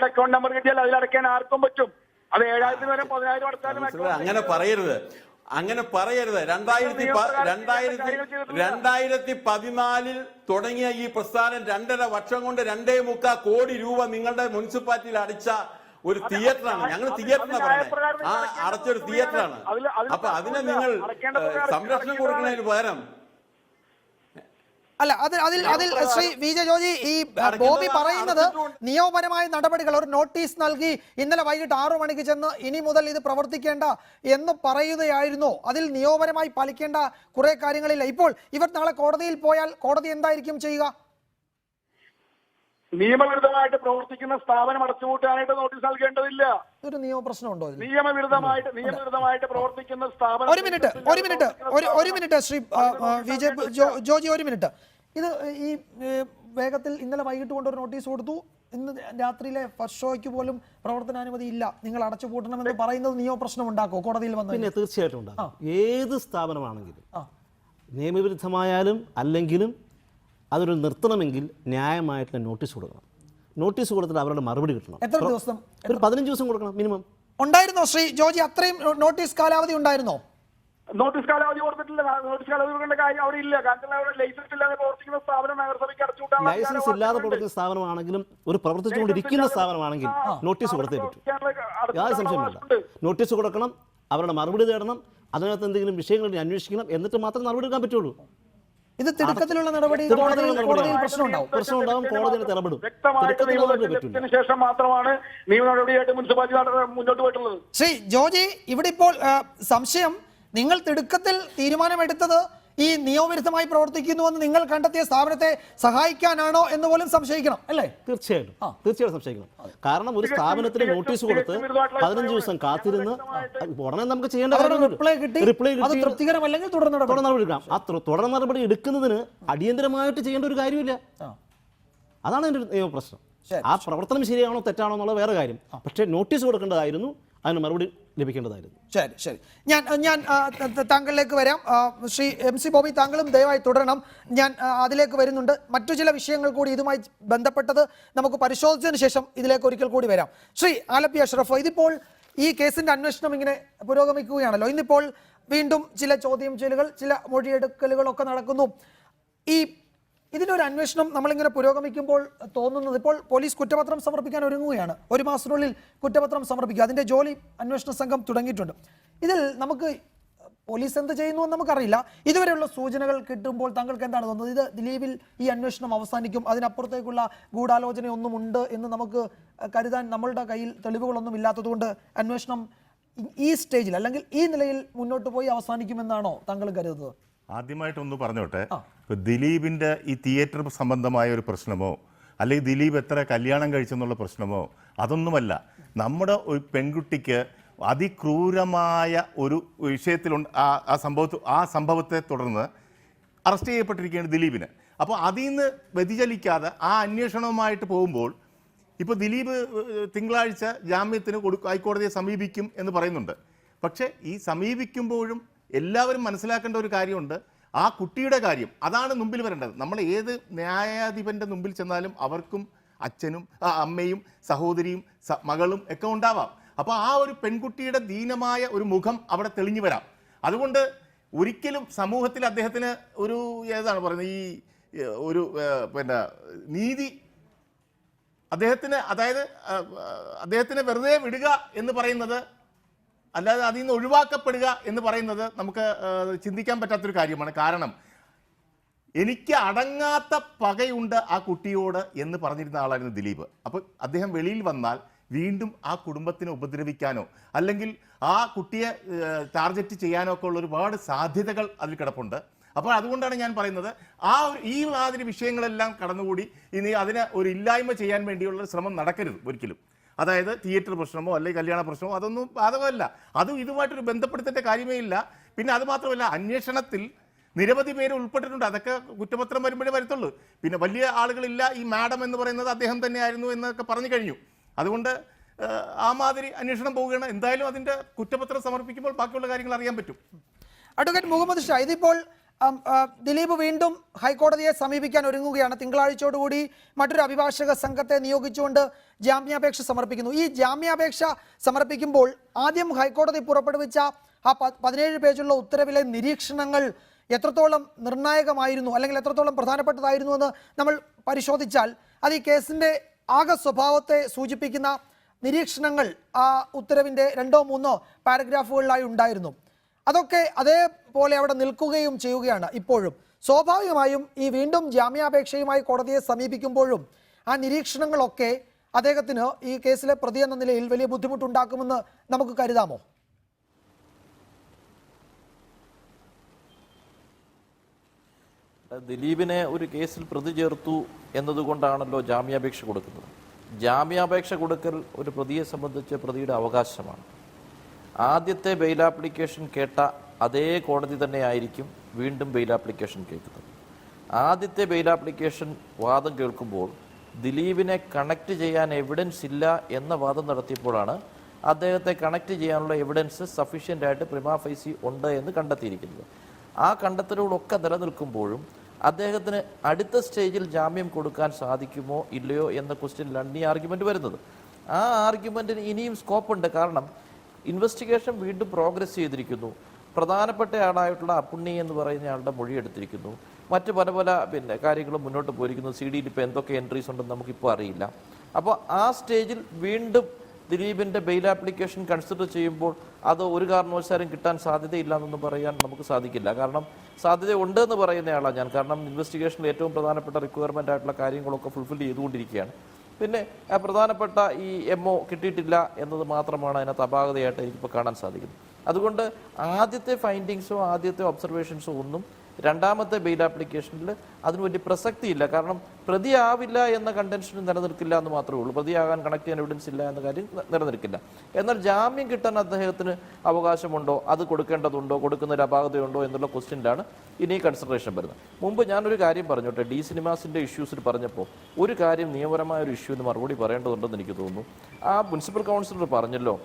അക്കൗണ്ട് നമ്പർ കിട്ടിയാൽ അതിലടക്കാൻ ആർക്കും പറ്റും. അത് 7000 വരെ 10,000 അടച്ചാലും. അങ്ങനെ പറയരുത്. 2014 തുടങ്ങിയ ഈ പ്രസ്ഥാനം 2.5 വർഷം കൊണ്ട് 2.25 കോടി രൂപ നിങ്ങളുടെ മുനിസിപ്പാലിറ്റിയിൽ അടിച്ച ഒരു തിയേറ്ററാണ്. ഞങ്ങൾ തിയേറ്ററിനാണ് പറയുന്നത്. ആ അടച്ചൊരു തിയേറ്ററാണ്. അപ്പൊ അതിനെ നിങ്ങൾ സംരക്ഷണം കൊടുക്കുന്നതിന് പകരം അല്ല, അതിൽ ശ്രീ VJ ജോർജ്, ഈ ബോബി പറയുന്നത് നിയമപരമായ നടപടികൾ, ഒരു നോട്ടീസ് നൽകി ഇന്നലെ വൈകിട്ട് 6 മണിക്ക് ചെന്ന് ഇനി മുതൽ ഇത് പ്രവർത്തിക്കേണ്ട എന്ന് പറയുകയായിരുന്നു. അതിൽ നിയമപരമായി പാലിക്കേണ്ട കുറെ കാര്യങ്ങളില്ല. ഇപ്പോൾ ഇവർ നാളെ കോടതിയിൽ പോയാൽ കോടതി എന്തായിരിക്കും ചെയ്യുക? നിയമവിരുദ്ധമായിട്ട് പ്രവർത്തിക്കുന്ന സ്ഥാപനം അടച്ചുപൂട്ടാനായിട്ട് നോട്ടീസ് നൽകേണ്ടതില്ല. ഒരു നിയമ പ്രശ്നമുണ്ടോ? നിയമവിരുദ്ധമായിട്ട് പ്രവർത്തിക്കുന്ന സ്ഥാപനം. ഒരു മിനിറ്റ് ശ്രീ VJ ജോർജ്, ഒരു മിനിറ്റ്. ഇത് ഈ വേഗത്തിൽ ഇന്നലെ വൈകിട്ട് കൊണ്ടൊരു നോട്ടീസ് കൊടുത്തു. ഇന്ന് രാത്രിയിലെ ഫസ്റ്റ് ഷോയ്ക്ക് പോലും പ്രവർത്തനാനുമതി ഇല്ല, നിങ്ങൾ അടച്ചുപൂട്ടണമെന്ന് പറയുന്നത് നിയമ പ്രശ്നം ഉണ്ടാക്കുമോ കോടതിയിൽ വന്ന്? പിന്നെ തീർച്ചയായിട്ടും ഉണ്ടാകും. ഏത് സ്ഥാപനമാണെങ്കിലും നിയമവിരുദ്ധമായാലും അല്ലെങ്കിലും അതൊരു നിർത്തണമെങ്കിൽ ന്യായമായിട്ടുള്ള നോട്ടീസ് കൊടുക്കണം. നോട്ടീസ് കൊടുത്തിട്ട് അവരുടെ മറുപടി കിട്ടണം. എത്ര ദിവസം? ഒരു 15 ദിവസം കൊടുക്കണം മിനിമം. ഉണ്ടായിരുന്നോ ശ്രീ ജോജി? അത്രയും നോട്ടീസ് കാലാവധി ഉണ്ടായിരുന്നോ? നോട്ടീസ് കാലാവധി കൊടുത്തിട്ടില്ല. നോട്ടീസ് കാലാവധി കൊടുക്കേണ്ട കാര്യം അവിടെ ഇല്ല. കാരണം അവിടെ ലൈസൻസ് ഇല്ലാതെ പ്രവർത്തിക്കുന്ന സ്ഥാപനം നഗരസഭയ്ക്ക് അടച്ചുവിട്ടാണ്. ലൈസൻസ് ഇല്ലാതെ പ്രവർത്തിക്കുന്ന സ്ഥാപനമാണെങ്കിലും ഒരു പ്രവർത്തിച്ചുകൊണ്ടിരിക്കുന്ന സ്ഥാപനമാണെങ്കിൽ നോട്ടീസ് കൊടുത്തേ പറ്റൂ. യാതൊരു സംശയമില്ല. നോട്ടീസ് കൊടുക്കണം, അവരുടെ മറുപടി തേടണം, അതിനകത്ത് എന്തെങ്കിലും വിഷയങ്ങൾ അന്വേഷിക്കണം, എന്നിട്ട് മാത്രം നടപടി എടുക്കാൻ പറ്റുള്ളൂ. ഇത് തിടുക്കത്തിലുള്ള നടപടി പ്രശ്നമുണ്ടാവും. കോടതിയിൽ ഇടപെടും. വ്യക്തമായിട്ട് ശേഷം മാത്രമാണ് നിയമ നടപടിയായിട്ട് മുനിസിപ്പാലിറ്റി മുന്നോട്ട് പോയിട്ടുള്ളത്. ശ്രീ ജോജി, ഇവിടെ ഇപ്പോൾ സംശയം, നിങ്ങൾ തിടുക്കത്തിൽ തീരുമാനമെടുത്തത് ഈ നിയമവിരുദ്ധമായി പ്രവർത്തിക്കുന്നുവെന്ന് നിങ്ങൾ കണ്ടെത്തിയ സ്ഥാപനത്തെ സഹായിക്കാനാണോ എന്ന് പോലും സംശയിക്കണം, അല്ലേ? തീർച്ചയായിട്ടും സംശയിക്കണം. കാരണം ഒരു സ്ഥാപനത്തിന് നോട്ടീസ് കൊടുത്ത് 15 ദിവസം കാത്തിരുന്ന് ഉടനെ നമുക്ക് ചെയ്യേണ്ട റിപ്ലൈ കിട്ടി, അത് തൃപ്തികരമല്ലെങ്കിൽ തുടർ നടപടി എടുക്കാം. ആ തുടർ നടപടി എടുക്കുന്നതിന് അടിയന്തരമായിട്ട് ചെയ്യേണ്ട ഒരു കാര്യമില്ല. അതാണ് എൻ്റെ നിയമപ്രശ്നം. ആ പ്രവർത്തനം ശരിയാണോ തെറ്റാണോ എന്നുള്ള വേറെ കാര്യം. പക്ഷേ നോട്ടീസ് കൊടുക്കേണ്ടതായിരുന്നു, അതിന് മറുപടി ലഭിക്കേണ്ടതായിരുന്നു. ശരി ശരി, ഞാൻ താങ്കളിലേക്ക് വരാം. ശ്രീ MC ബോബി, താങ്കളും ദയവായി തുടരണം. ഞാൻ അതിലേക്ക് വരുന്നുണ്ട്. മറ്റു ചില വിഷയങ്ങൾ കൂടി ഇതുമായി ബന്ധപ്പെട്ടത് നമുക്ക് പരിശോധിച്ചതിന് ശേഷം ഇതിലേക്ക് ഒരിക്കൽ കൂടി വരാം. ശ്രീ ആലപ്പി അഷ്റഫ്, ഇതിപ്പോൾ ഈ കേസിന്റെ അന്വേഷണം ഇങ്ങനെ പുരോഗമിക്കുകയാണല്ലോ. ഇന്നിപ്പോൾ വീണ്ടും ചില ചോദ്യം ചെയ്യലുകൾ, ചില മൊഴിയെടുക്കലുകളൊക്കെ നടക്കുന്നു. ഇതിൻ്റെ ഒരു അന്വേഷണം നമ്മളിങ്ങനെ പുരോഗമിക്കുമ്പോൾ തോന്നുന്നത്, ഇപ്പോൾ പോലീസ് കുറ്റപത്രം സമർപ്പിക്കാൻ ഒരുങ്ങുകയാണ്. 1 മാസത്തിനുള്ളിൽ കുറ്റപത്രം സമർപ്പിക്കുക, അതിൻ്റെ ജോലി അന്വേഷണ സംഘം തുടങ്ങിയിട്ടുണ്ട്. ഇതിൽ നമുക്ക് പോലീസ് എന്ത് ചെയ്യുന്നു എന്ന് നമുക്കറിയില്ല. ഇതുവരെയുള്ള സൂചനകൾ കിട്ടുമ്പോൾ താങ്കൾക്ക് എന്താണ് തോന്നുന്നത്? ഇത് ദിലീപിൽ ഈ അന്വേഷണം അവസാനിക്കും, അതിനപ്പുറത്തേക്കുള്ള ഗൂഢാലോചനയൊന്നും ഉണ്ട് എന്ന് നമുക്ക് കരുതാൻ നമ്മളുടെ കയ്യിൽ തെളിവുകളൊന്നും ഇല്ലാത്തതുകൊണ്ട് അന്വേഷണം ഈ സ്റ്റേജിൽ അല്ലെങ്കിൽ ഈ നിലയിൽ മുന്നോട്ട് പോയി അവസാനിക്കുമെന്നാണോ താങ്കൾ കരുതുന്നത്? ആദ്യമായിട്ടൊന്ന് പറഞ്ഞോട്ടെ, ഇപ്പോൾ ദിലീപിൻ്റെ ഈ തിയേറ്റർ സംബന്ധമായ ഒരു പ്രശ്നമോ അല്ലെങ്കിൽ ദിലീപ് എത്ര കല്യാണം കഴിച്ചെന്നുള്ള പ്രശ്നമോ അതൊന്നുമല്ല. നമ്മുടെ ഒരു പെൺകുട്ടിക്ക് അതിക്രൂരമായ ഒരു വിഷയത്തിലുണ്ട്. ആ സംഭവത്തെ തുടർന്ന് അറസ്റ്റ് ചെയ്യപ്പെട്ടിരിക്കുകയാണ് ദിലീപിന്. അപ്പോൾ അതിൽ നിന്ന് വ്യതിചലിക്കാതെ ആ അന്വേഷണവുമായിട്ട് പോകുമ്പോൾ ഇപ്പോൾ ദിലീപ് തിങ്കളാഴ്ച ജാമ്യത്തിന് ഹൈക്കോടതിയെ സമീപിക്കും എന്ന് പറയുന്നുണ്ട്. പക്ഷേ ഈ സമീപിക്കുമ്പോഴും എല്ലാവരും മനസ്സിലാക്കേണ്ട ഒരു കാര്യമുണ്ട്, ആ കുട്ടിയുടെ കാര്യം അതാണ് മുമ്പിൽ വരേണ്ടത്. നമ്മൾ ഏത് ന്യായാധിപൻ്റെ മുമ്പിൽ ചെന്നാലും അവർക്കും അച്ഛനും അമ്മയും സഹോദരിയും മകളും ഒക്കെ ഉണ്ടാവാം. അപ്പോൾ ആ ഒരു പെൺകുട്ടിയുടെ ദീനമായ ഒരു മുഖം അവിടെ തെളിഞ്ഞു വരാം. അതുകൊണ്ട് ഒരിക്കലും സമൂഹത്തിൽ അദ്ദേഹത്തിന് ഒരു ഏതാണ് പറയുന്നത്, ഈ ഒരു നീതി അദ്ദേഹത്തിന്, അതായത് അദ്ദേഹത്തിനെ വെറുതെ വിടുക എന്ന് പറയുന്നത്, അല്ലാതെ അതിൽ നിന്ന് ഒഴിവാക്കപ്പെടുക എന്ന് പറയുന്നത് നമുക്ക് ചിന്തിക്കാൻ പറ്റാത്തൊരു കാര്യമാണ്. കാരണം എനിക്ക് അടങ്ങാത്ത പകയുണ്ട് ആ കുട്ടിയോട് എന്ന് പറഞ്ഞിരുന്ന ആളായിരുന്നു ദിലീപ്. അപ്പോൾ അദ്ദേഹം വെളിയിൽ വന്നാൽ വീണ്ടും ആ കുടുംബത്തിനെ ഉപദ്രവിക്കാനോ അല്ലെങ്കിൽ ആ കുട്ടിയെ ടാർഗറ്റ് ചെയ്യാനോ ഒക്കെ ഉള്ള ഒരുപാട് സാധ്യതകൾ അതിൽ കിടപ്പുണ്ട്. അപ്പോൾ അതുകൊണ്ടാണ് ഞാൻ പറയുന്നത്, ഈ മാതിരി വിഷയങ്ങളെല്ലാം കടന്നുകൂടി ഇനി അതിനെ ഒരു ഇല്ലായ്മ ചെയ്യാൻ വേണ്ടിയുള്ള ശ്രമം നടക്കരുത് ഒരിക്കലും. അതായത് തിയേറ്റർ പ്രശ്നമോ അല്ലെങ്കിൽ കല്യാണ പ്രശ്നമോ അതൊന്നും ബാധകമല്ല. അതും ഇതുമായിട്ടൊരു ബന്ധപ്പെടുത്തേണ്ട കാര്യമേ ഇല്ല. പിന്നെ അത് മാത്രമല്ല, അന്വേഷണത്തിൽ നിരവധി പേര് ഉൾപ്പെട്ടിട്ടുണ്ട്. അതൊക്കെ കുറ്റപത്രം വരുമ്പോഴേ വരത്തുള്ളൂ. പിന്നെ വലിയ ആളുകളില്ല, ഈ മാഡം എന്ന് പറയുന്നത് അദ്ദേഹം തന്നെയായിരുന്നു എന്നൊക്കെ പറഞ്ഞു കഴിഞ്ഞു. അതുകൊണ്ട് ആ മാതിരി അന്വേഷണം പോവുകയാണ്. എന്തായാലും അതിൻ്റെ കുറ്റപത്രം സമർപ്പിക്കുമ്പോൾ ബാക്കിയുള്ള കാര്യങ്ങൾ അറിയാൻ പറ്റും. അഡ്വക്കേറ്റ് മുഹമ്മദ് ഷാ, ഇതിപ്പോൾ ദിലീപ് വീണ്ടും ഹൈക്കോടതിയെ സമീപിക്കാൻ ഒരുങ്ങുകയാണ്. തിങ്കളാഴ്ചയോടുകൂടി മറ്റൊരു അഭിഭാഷക സംഘത്തെ നിയോഗിച്ചുകൊണ്ട് ജാമ്യാപേക്ഷ സമർപ്പിക്കുന്നു. ഈ ജാമ്യാപേക്ഷ സമർപ്പിക്കുമ്പോൾ ആദ്യം ഹൈക്കോടതി പുറപ്പെടുവിച്ച ആ 17 പേജുള്ള ഉത്തരവിലെ നിരീക്ഷണങ്ങൾ എത്രത്തോളം നിർണായകമായിരുന്നു അല്ലെങ്കിൽ എത്രത്തോളം പ്രധാനപ്പെട്ടതായിരുന്നു എന്ന് നമ്മൾ പരിശോധിച്ചാൽ അത് ഈ കേസിൻ്റെ ആകെ സ്വഭാവത്തെ സൂചിപ്പിക്കുന്ന നിരീക്ഷണങ്ങൾ ആ ഉത്തരവിൻ്റെ 2-3 പാരഗ്രാഫുകളിലായി ഉണ്ടായിരുന്നു. അതൊക്കെ അതേപോലെ അവിടെ നിൽക്കുകയും ചെയ്യുകയാണ് ഇപ്പോഴും. സ്വാഭാവികമായും ഈ വീണ്ടും ജാമ്യാപേക്ഷയുമായി കോടതിയെ സമീപിക്കുമ്പോഴും ആ നിരീക്ഷണങ്ങളൊക്കെ അദ്ദേഹത്തിന് ഈ കേസിലെ പ്രതി എന്ന നിലയിൽ വലിയ ബുദ്ധിമുട്ടുണ്ടാക്കുമെന്ന് നമുക്ക് കരുതാമോ? ദിലീപിനെ ഒരു കേസിൽ പ്രതി ചേർത്തു എന്നതുകൊണ്ടാണല്ലോ ജാമ്യാപേക്ഷ കൊടുക്കുന്നത്. ജാമ്യാപേക്ഷ കൊടുക്കൽ ഒരു പ്രതിയെ സംബന്ധിച്ച് പ്രതിയുടെ അവകാശമാണ്. ആദ്യത്തെ ബെയിൽ ആപ്ലിക്കേഷൻ കേട്ട അതേ കോടതി തന്നെ ആയിരിക്കും വീണ്ടും ബെയിൽ ആപ്ലിക്കേഷൻ കേൾക്കുന്നത്. ആദ്യത്തെ ബെയിൽ ആപ്ലിക്കേഷൻ വാദം കേൾക്കുമ്പോൾ ദിലീപിനെ കണക്ട് ചെയ്യാൻ എവിഡൻസ് ഇല്ല എന്ന വാദം നടത്തിയപ്പോഴാണ് അദ്ദേഹത്തെ കണക്ട് ചെയ്യാനുള്ള എവിഡൻസ് സഫീഷ്യൻ്റ് ആയിട്ട് പ്രിമാ ഫൈസി ഉണ്ട് എന്ന് കണ്ടെത്തിയിരിക്കുന്നത്. ആ കണ്ടെത്തലുകളൊക്കെ നിലനിൽക്കുമ്പോഴും അദ്ദേഹത്തിന് അടുത്ത സ്റ്റേജിൽ ജാമ്യം കൊടുക്കാൻ സാധിക്കുമോ ഇല്ലയോ എന്ന ക്വസ്റ്റ്യനിലാണ് ഈ ആർഗ്യുമെന്റ് വരുന്നത്. ആ ആർഗ്യുമെന്റിന് ഇനിയും സ്കോപ്പുണ്ട്. കാരണം ഇൻവെസ്റ്റിഗേഷൻ വീണ്ടും പ്രോഗ്രസ് ചെയ്തിരിക്കുന്നു. പ്രധാനപ്പെട്ട ആളായിട്ടുള്ള അപ്പുണ്ണി എന്ന് പറയുന്ന ആളുടെ മൊഴി എടുത്തിരിക്കുന്നു. മറ്റ് പല പല കാര്യങ്ങളും മുന്നോട്ട് പോയിരിക്കുന്നു. സി ഡിയിൽ ഇപ്പോൾ എന്തൊക്കെ എൻട്രീസ് ഉണ്ടെന്ന് നമുക്കിപ്പോൾ അറിയില്ല. അപ്പോൾ ആ സ്റ്റേജിൽ വീണ്ടും ദിലീപിൻ്റെ ബെയിൽ ആപ്ലിക്കേഷൻ കൺസിഡർ ചെയ്യുമ്പോൾ അത് ഒരു കാരണവശാലും കിട്ടാൻ സാധ്യതയില്ല എന്നൊന്നും പറയാൻ നമുക്ക് സാധിക്കില്ല. കാരണം സാധ്യത ഉണ്ടെന്ന് പറയുന്നയാളാണ് ഞാൻ. കാരണം ഇൻവെസ്റ്റിഗേഷനിൽ ഏറ്റവും പ്രധാനപ്പെട്ട റിക്വയർമെൻ്റ് ആയിട്ടുള്ള കാര്യങ്ങളൊക്കെ ഫുൾഫിൽ ചെയ്തുകൊണ്ടിരിക്കുകയാണ്. പിന്നെ പ്രധാനപ്പെട്ട ഈ എംഒ കിട്ടിയിട്ടില്ല എന്നത് മാത്രമാണ് അതിനകത്ത് അപാകതയായിട്ട് എനിക്കിപ്പോൾ കാണാൻ സാധിക്കുന്നത്. അതുകൊണ്ട് ആദ്യത്തെ ഫൈൻഡിങ്സോ ആദ്യത്തെ ഒബ്സർവേഷൻസോ ഒന്നും രണ്ടാമത്തെ ബെയിൽ ആപ്ലിക്കേഷനിൽ അതിന് വലിയ പ്രസക്തിയില്ല. കാരണം പ്രതിയാവില്ല എന്ന കണ്ടൻഷൻ നിലനിൽക്കില്ല എന്ന് മാത്രമേ ഉള്ളൂ. പ്രതിയാകാൻ കണക്ട് ചെയ്യാൻ എവിഡൻസ് ഇല്ല എന്ന കാര്യം നിലനിൽക്കില്ല. എന്നാൽ ജാമ്യം കിട്ടാൻ അദ്ദേഹത്തിന് അവകാശമുണ്ടോ, അത് കൊടുക്കേണ്ടതുണ്ടോ, കൊടുക്കുന്നൊരു അപാകതയുണ്ടോ എന്നുള്ള ക്വസ്റ്റ്യനിലാണ് ഇനി കൺസിഡറേഷൻ വരുന്നത്. മുമ്പ് ഞാനൊരു കാര്യം പറഞ്ഞോട്ടെ, ഡി സിനിമാസിൻ്റെ ഇഷ്യൂസിൽ പറഞ്ഞപ്പോൾ ഒരു കാര്യം നിയമപരമായ ഒരു ഇഷ്യൂവിന് മറുപടി പറയേണ്ടതുണ്ടെന്ന് എനിക്ക് തോന്നുന്നു. ആ മുനിസിപ്പൽ കൗൺസിലർ പറഞ്ഞല്ലോ,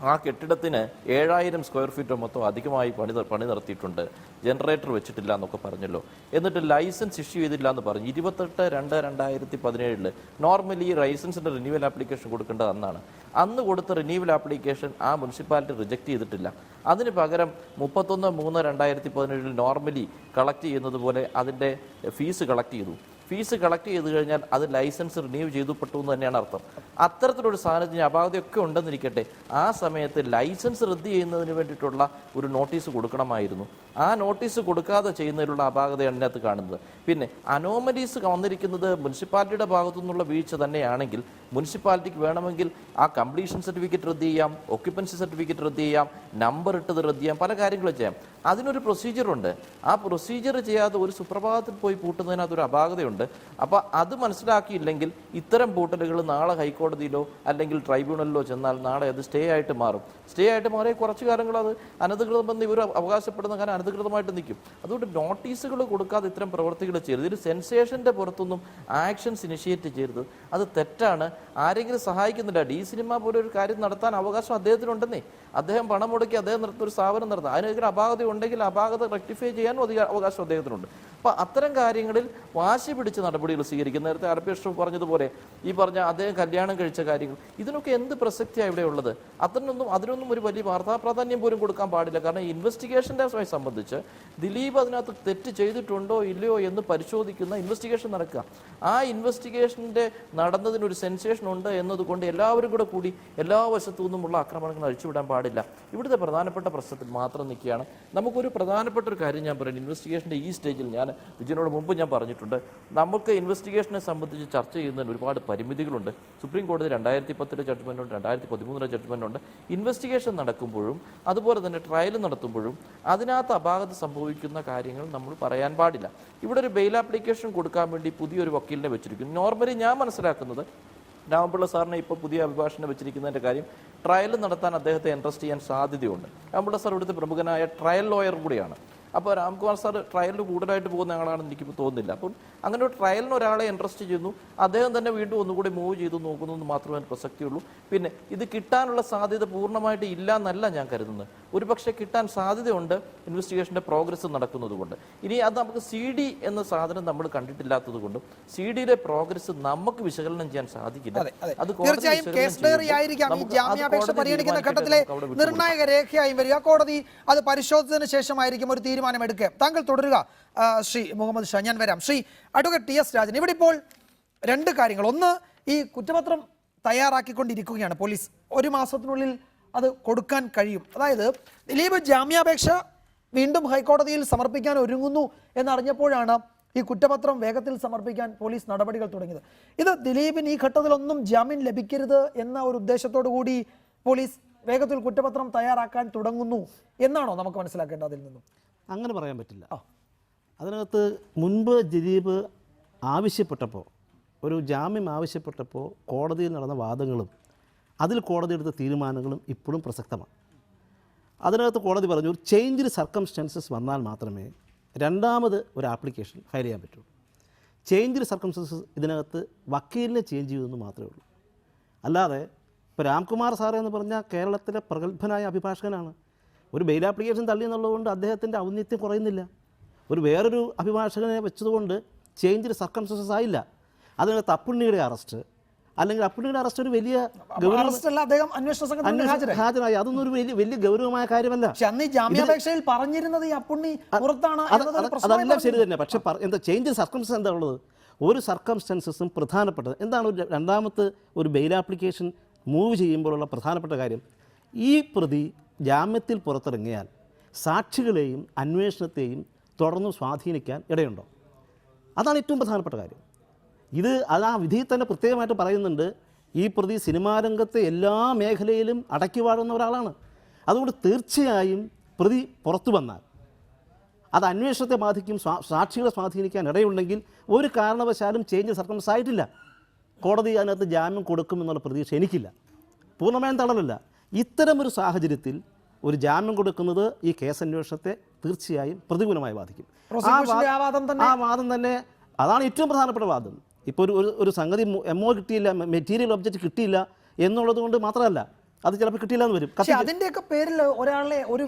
ആ കെട്ടിടത്തിന് 7000 സ്ക്വയർ ഫീറ്റോ മൊത്തം അധികമായി പണി നടത്തിയിട്ടുണ്ട്, ജനറേറ്റർ വെച്ചിട്ടില്ല എന്നൊക്കെ പറഞ്ഞല്ലോ. എന്നിട്ട് ലൈസൻസ് ഇഷ്യൂ ചെയ്തില്ല എന്ന് പറഞ്ഞു. 28/2/2017 നോർമലി ലൈസൻസിൻ്റെ റിന്യൂവൽ ആപ്ലിക്കേഷൻ കൊടുക്കേണ്ടത് അന്നാണ്. അന്ന് കൊടുത്ത റിന്യൂവൽ ആപ്ലിക്കേഷൻ ആ മുനിസിപ്പാലിറ്റി റിജക്റ്റ് ചെയ്തിട്ടില്ല. അതിന് പകരം 31/3/2017 നോർമലി കളക്ട് ചെയ്യുന്നത് പോലെ അതിൻ്റെ ഫീസ് കളക്ട് ചെയ്തു. ഫീസ് കളക്ട് ചെയ്ത് കഴിഞ്ഞാൽ അത് ലൈസൻസ് റിന്യൂ ചെയ്തുപ്പെട്ടു എന്ന് തന്നെയാണ് അർത്ഥം. അത്തരത്തിലൊരു സാധനത്തിന് അപാകതയൊക്കെ ഉണ്ടെന്നിരിക്കട്ടെ, ആ സമയത്ത് ലൈസൻസ് റദ്ദ് ചെയ്യുന്നതിന് വേണ്ടിയിട്ടുള്ള ഒരു നോട്ടീസ് കൊടുക്കണമായിരുന്നു. ആ നോട്ടീസ് കൊടുക്കാതെ ചെയ്യുന്നതിലുള്ള അപാകതയാണ് ഇതിനകത്ത് കാണുന്നത്. പിന്നെ അനോമലീസ് വന്നിരിക്കുന്നത് മുനിസിപ്പാലിറ്റിയുടെ ഭാഗത്തു നിന്നുള്ള വീഴ്ച തന്നെയാണെങ്കിൽ മുനിസിപ്പാലിറ്റിക്ക് വേണമെങ്കിൽ ആ കംപ്ലീഷൻ സർട്ടിഫിക്കറ്റ് റദ്ദ് ചെയ്യാം, ഒക്യുപ്പൻസി സർട്ടിഫിക്കറ്റ് റദ്ദ് ചെയ്യാം, നമ്പർ ഇട്ടത് റദ്ദ് ചെയ്യാം, പല കാര്യങ്ങളും ചെയ്യാം. അതിനൊരു പ്രൊസീജിയറുണ്ട്. ആ പ്രൊസീജിയർ ചെയ്യാതെ ഒരു സുപ്രഭാതത്തിൽ പോയി പൂട്ടുന്നതിനകത്തൊരു അപാകതയുണ്ട്. അപ്പോൾ അത് മനസ്സിലാക്കിയില്ലെങ്കിൽ ഇത്തരം പൂട്ടലുകൾ നാളെ ഹൈക്കോടതിയിലോ അല്ലെങ്കിൽ ട്രൈബ്യൂണലിലോ ചെന്നാൽ നാളെ അത് സ്റ്റേ ആയിട്ട് മാറും. സ്റ്റേ ആയിട്ട് മാറിയ കുറച്ച് കാലങ്ങൾ അത് അനധികൃതമെന്ന് ഇവർ അവകാശപ്പെടുന്ന കാര്യം അനധികൃതമായിട്ട് നിൽക്കും. അതുകൊണ്ട് നോട്ടീസുകൾ കൊടുക്കാതെ ഇത്തരം പ്രവർത്തികൾ ചെയ്യരുത്. ഇതിൽ സെൻസേഷൻ്റെ പുറത്തൊന്നും ആക്ഷൻസ് ഇനിഷ്യേറ്റ് ചെയ്യരുത്. അത് തെറ്റാണ്. ആരെങ്കിലും സഹായിക്കുന്നില്ല. ഡി സിനിമ പോലെ ഒരു കാര്യം നടത്താൻ അവകാശം അദ്ദേഹത്തിനുണ്ടെന്നേ. അദ്ദേഹം പണം മുടക്കി അദ്ദേഹം നടത്തുന്ന ഒരു സ്ഥാപനം നടത്താം. അതിനെതിരെ അപാകത ഉണ്ടെങ്കിൽ അപാകത റെക്ടിഫൈ ചെയ്യാനും അവകാശം അദ്ദേഹത്തിനുണ്ട്. അപ്പോൾ അത്തരം കാര്യങ്ങളിൽ വാശി പിടിച്ച നടപടികൾ സ്വീകരിക്കും. നേരത്തെ RP അഷ്റഫ് പറഞ്ഞതുപോലെ ഈ പറഞ്ഞ അദ്ദേഹം കല്യാണം കഴിച്ച കാര്യങ്ങൾ, ഇതിനൊക്കെ എന്ത് പ്രസക്തിയാണ് ഇവിടെ ഉള്ളത്? അതിനൊന്നും ഒരു വലിയ വാർത്താ പ്രാധാന്യം പോലും കൊടുക്കാൻ പാടില്ല. കാരണം ഇൻവെസ്റ്റിഗേഷൻ്റെ സംബന്ധിച്ച് ദിലീപ് അതിനകത്ത് തെറ്റ് ചെയ്തിട്ടുണ്ടോ ഇല്ലയോ എന്ന് പരിശോധിക്കുന്ന ഇൻവെസ്റ്റിഗേഷൻ നടക്കുക. ആ ഇൻവെസ്റ്റിഗേഷൻ്റെ നടന്നതിനൊരു സെൻസേഷൻ ഉണ്ട് എന്നതുകൊണ്ട് എല്ലാവരും കൂടി എല്ലാ വശത്തു നിന്നുമുള്ള ആക്രമണങ്ങൾ അഴിച്ചുവിടാൻ പാടില്ല. ഇവിടുത്തെ പ്രധാനപ്പെട്ട പ്രശ്നത്തിൽ മാത്രം നിൽക്കുകയാണ്. നമുക്കൊരു പ്രധാനപ്പെട്ട ഒരു കാര്യം ഞാൻ പറയുന്നത്, ഇൻവെസ്റ്റിഗേഷൻ്റെ ഈ സ്റ്റേജിൽ ഞാൻ വിജയനോട് മുമ്പ് ഞാൻ പറഞ്ഞിട്ടുണ്ട്, നമുക്ക് ഇൻവെസ്റ്റിഗേഷനെ സംബന്ധിച്ച് ചർച്ച ചെയ്യുന്നതിന് ഒരുപാട് പരിമിതികളുണ്ട്. സുപ്രീം കോടതി 2010 ജഡ്ജ്മെൻറ്റുണ്ട്, 2013 ജഡ്ജ്മെൻറ്റുണ്ട്. ഇൻവെസ്റ്റിഗേഷൻ നടക്കുമ്പോഴും അതുപോലെ തന്നെ ട്രയൽ നടത്തുമ്പോഴും അതിനകത്ത് അപാകത സംഭവിക്കുന്ന കാര്യങ്ങൾ നമ്മൾ പറയാൻ പാടില്ല. ഇവിടെ ഒരു ബെയിൽ ആപ്ലിക്കേഷൻ കൊടുക്കാൻ വേണ്ടി പുതിയൊരു വക്കീലിനെ വെച്ചിരിക്കുന്നു. നോർമലി ഞാൻ മനസ്സിലാക്കുന്നത് രാമപിള്ള സാറിനെ ഇപ്പോൾ പുതിയ അഭിഭാഷകനെ വെച്ചിരിക്കുന്നതിൻ്റെ കാര്യം ട്രയൽ നടത്താൻ അദ്ദേഹത്തെ ഇൻട്രസ്റ്റ് ചെയ്യാൻ സാധ്യതയുണ്ട്. രാമപിള്ള സാർ ഇവിടുത്തെ പ്രമുഖനായ ട്രയൽ ലോയർ കൂടിയാണ്. അപ്പോൾ രാംകുമാർ സാർ ട്രയലിന് കൂടുതലായിട്ട് പോകുന്ന ആളാണെന്ന് എനിക്കിപ്പോൾ തോന്നുന്നില്ല. അപ്പം അങ്ങനെ ഒരു ട്രയലിന് ഒരാളെ ഇൻട്രസ്റ്റ് ചെയ്യുന്നു, അദ്ദേഹം തന്നെ വീണ്ടും ഒന്നുകൂടി മൂവ് ചെയ്ത് നോക്കുന്നു എന്ന് മാത്രമേ പ്രസക്തിയുള്ളൂ. പിന്നെ ഇത് കിട്ടാനുള്ള സാധ്യത പൂർണ്ണമായിട്ട് ഇല്ല എന്നല്ല ഞാൻ കരുതുന്നത്. ഒരു പക്ഷേ കിട്ടാൻ സാധ്യതയുണ്ട് തീർച്ചയായും പ്രോഗ്രസ് നടക്കുന്നത് കൊണ്ട്. ഇനി അത് നമുക്ക് CD എന്ന സാധനം നമ്മൾ കണ്ടിട്ടില്ലാത്തത് കൊണ്ടും CD-യിലെ പ്രോഗ്രസ് നമുക്ക് വിശകലനം ചെയ്യാൻ സാധിക്കില്ല. അത് തീർച്ചയായും കേസ് ഡയറി ആയിരിക്കാം ഈ ജാമ്യാപേക്ഷ പരിഗണിക്കുന്ന ഘട്ടത്തിലെ നിർണായക രേഖയായി വരിക. കോടതി അത് പരിശോധിച്ചതിന് ശേഷമായിരിക്കും ഒരു തീരുമാനം എടുക്കുക. താങ്കൾ തുടരുക ശ്രീ മുഹമ്മദ് ഷാ. ഞാൻ വരാം. ശ്രീ അഡ്വക്കേറ്റ് TS രാജൻ, ഇവിടെ ഇപ്പോൾ രണ്ട് കാര്യങ്ങൾ. ഒന്ന്, ഈ കുറ്റപത്രം തയ്യാറാക്കിക്കൊണ്ടിരിക്കുകയാണ് പോലീസ്. 1 മാസത്തിനുള്ളിൽ അത് കൊടുക്കാൻ കഴിയും. അതായത് ദിലീപ് ജാമ്യാപേക്ഷ വീണ്ടും ഹൈക്കോടതിയിൽ സമർപ്പിക്കാൻ ഒരുങ്ങുന്നു എന്നറിഞ്ഞപ്പോഴാണ് ഈ കുറ്റപത്രം വേഗത്തിൽ സമർപ്പിക്കാൻ പോലീസ് നടപടികൾ തുടങ്ങിയത്. ഇത് ദിലീപിന് ഈ ഘട്ടത്തിലൊന്നും ജാമ്യം ലഭിക്കരുത് എന്ന ഒരു ഉദ്ദേശത്തോടു കൂടി പോലീസ് വേഗത്തിൽ കുറ്റപത്രം തയ്യാറാക്കാൻ തുടങ്ങുന്നു എന്നാണോ നമുക്ക് മനസ്സിലാക്കേണ്ടത്? അതിൽ നിന്നും അങ്ങനെ പറയാൻ പറ്റില്ല. അതിനകത്ത് മുൻപ് ദിലീപ് ആവശ്യപ്പെട്ടപ്പോൾ, ഒരു ജാമ്യം ആവശ്യപ്പെട്ടപ്പോൾ കോടതിയിൽ നടന്ന വാദങ്ങളും അതിൽ കോടതി എടുത്ത തീരുമാനങ്ങളും ഇപ്പോഴും പ്രസക്തമാണ്. അതിനകത്ത് കോടതി പറഞ്ഞു, ഒരു ചേഞ്ച്ഡ് സർക്കംസ്റ്റൻസസ് വന്നാൽ മാത്രമേ രണ്ടാമത് ഒരു ആപ്ലിക്കേഷൻ ഫയൽ ചെയ്യാൻ പറ്റുള്ളൂ. ചേഞ്ച്ഡ് സർക്കംസ്റ്റൻസസ് ഇതിനകത്ത് വക്കീലിനെ ചേഞ്ച് ചെയ്യുമെന്ന് മാത്രമേ ഉള്ളൂ. അല്ലാതെ ഇപ്പോൾ രാംകുമാർ സാർ എന്ന് പറഞ്ഞാൽ കേരളത്തിലെ പ്രഗത്ഭനായ അഭിഭാഷകനാണ്. ഒരു ബെയിൽ ആപ്ലിക്കേഷൻ തള്ളി എന്നുള്ളതുകൊണ്ട് അദ്ദേഹത്തിൻ്റെ ഔന്നത്യം കുറയുന്നില്ല. വേറൊരു അഭിഭാഷകനെ വെച്ചതുകൊണ്ട് ചേഞ്ച് സർക്കംസ്റ്റൻസസ് ആയില്ല. അതിനകത്ത് അപ്പുണ്ണിയുടെ അറസ്റ്റ് അല്ലെങ്കിൽ അപ്പുണ്ണിയുടെ അറസ്റ്റ് ഒരു വലിയ ഹാജരായി, അതൊന്നും ഒരു വലിയ ഗൗരവമായ കാര്യമല്ല. പറഞ്ഞിരുന്നത് ഈ അപ്പുണ്ണി പുറത്താണ്, അതെല്ലാം ശരി തന്നെ. പക്ഷെ എന്താ ചേഞ്ച് സർക്കംസ്റ്റൻസ് എന്താ ഉള്ളത്? ഒരു സർക്കംസ്റ്റൻസസും പ്രധാനപ്പെട്ടത് എന്താണ്? രണ്ടാമത്തെ ഒരു ബെയിൽ ആപ്ലിക്കേഷൻ മൂവ് ചെയ്യുമ്പോഴുള്ള പ്രധാനപ്പെട്ട കാര്യം, ഈ പ്രതി ജാമ്യത്തിൽ പുറത്തിറങ്ങിയാൽ സാക്ഷികളെയും അന്വേഷണത്തെയും തുടർന്ന് സ്വാധീനിക്കാൻ ഇടയുണ്ടോ? അതാണ് ഏറ്റവും പ്രധാനപ്പെട്ട കാര്യം. അത് ആ വിധിയിൽ തന്നെ പ്രത്യേകമായിട്ട് പറയുന്നുണ്ട്, ഈ പ്രതി സിനിമാ രംഗത്തെ എല്ലാ മേഖലയിലും അടക്കി വാഴുന്ന ഒരാളാണ്. അതുകൊണ്ട് തീർച്ചയായും പ്രതി പുറത്തു വന്നാൽ അത് അന്വേഷണത്തെ ബാധിക്കും, സാക്ഷികളെ സ്വാധീനിക്കാൻ ഇടയുണ്ടെങ്കിൽ ഒരു കാരണവശാലും ചേഞ്ച് സർക്കംസ്റ്റൻസ് ആയിട്ടില്ല. കോടതി അതിനകത്ത് ജാമ്യം കൊടുക്കുമെന്നുള്ള പ്രതീക്ഷ എനിക്കില്ല. പൂർണ്ണമായും തള്ളലല്ല. ഇത്തരമൊരു സാഹചര്യത്തിൽ ഒരു ജാമ്യം കൊടുക്കുന്നത് ഈ കേസ് അന്വേഷണത്തെ തീർച്ചയായും പ്രതികൂലമായി ബാധിക്കും. ആ വാദം തന്നെ അതാണ് ഏറ്റവും പ്രധാനപ്പെട്ട വാദം. ഇപ്പോൾ ഒരു സംഗതി എംഒ കിട്ടിയില്ല, മെറ്റീരിയൽ ഒബ്ജക്റ്റ് കിട്ടിയില്ല എന്നുള്ളത് കൊണ്ട് മാത്രമല്ല, അത് ചിലപ്പോൾ കിട്ടിയില്ല എന്ന് വരും. പക്ഷേ അതിൻ്റെയൊക്കെ പേരിൽ ഒരാളെ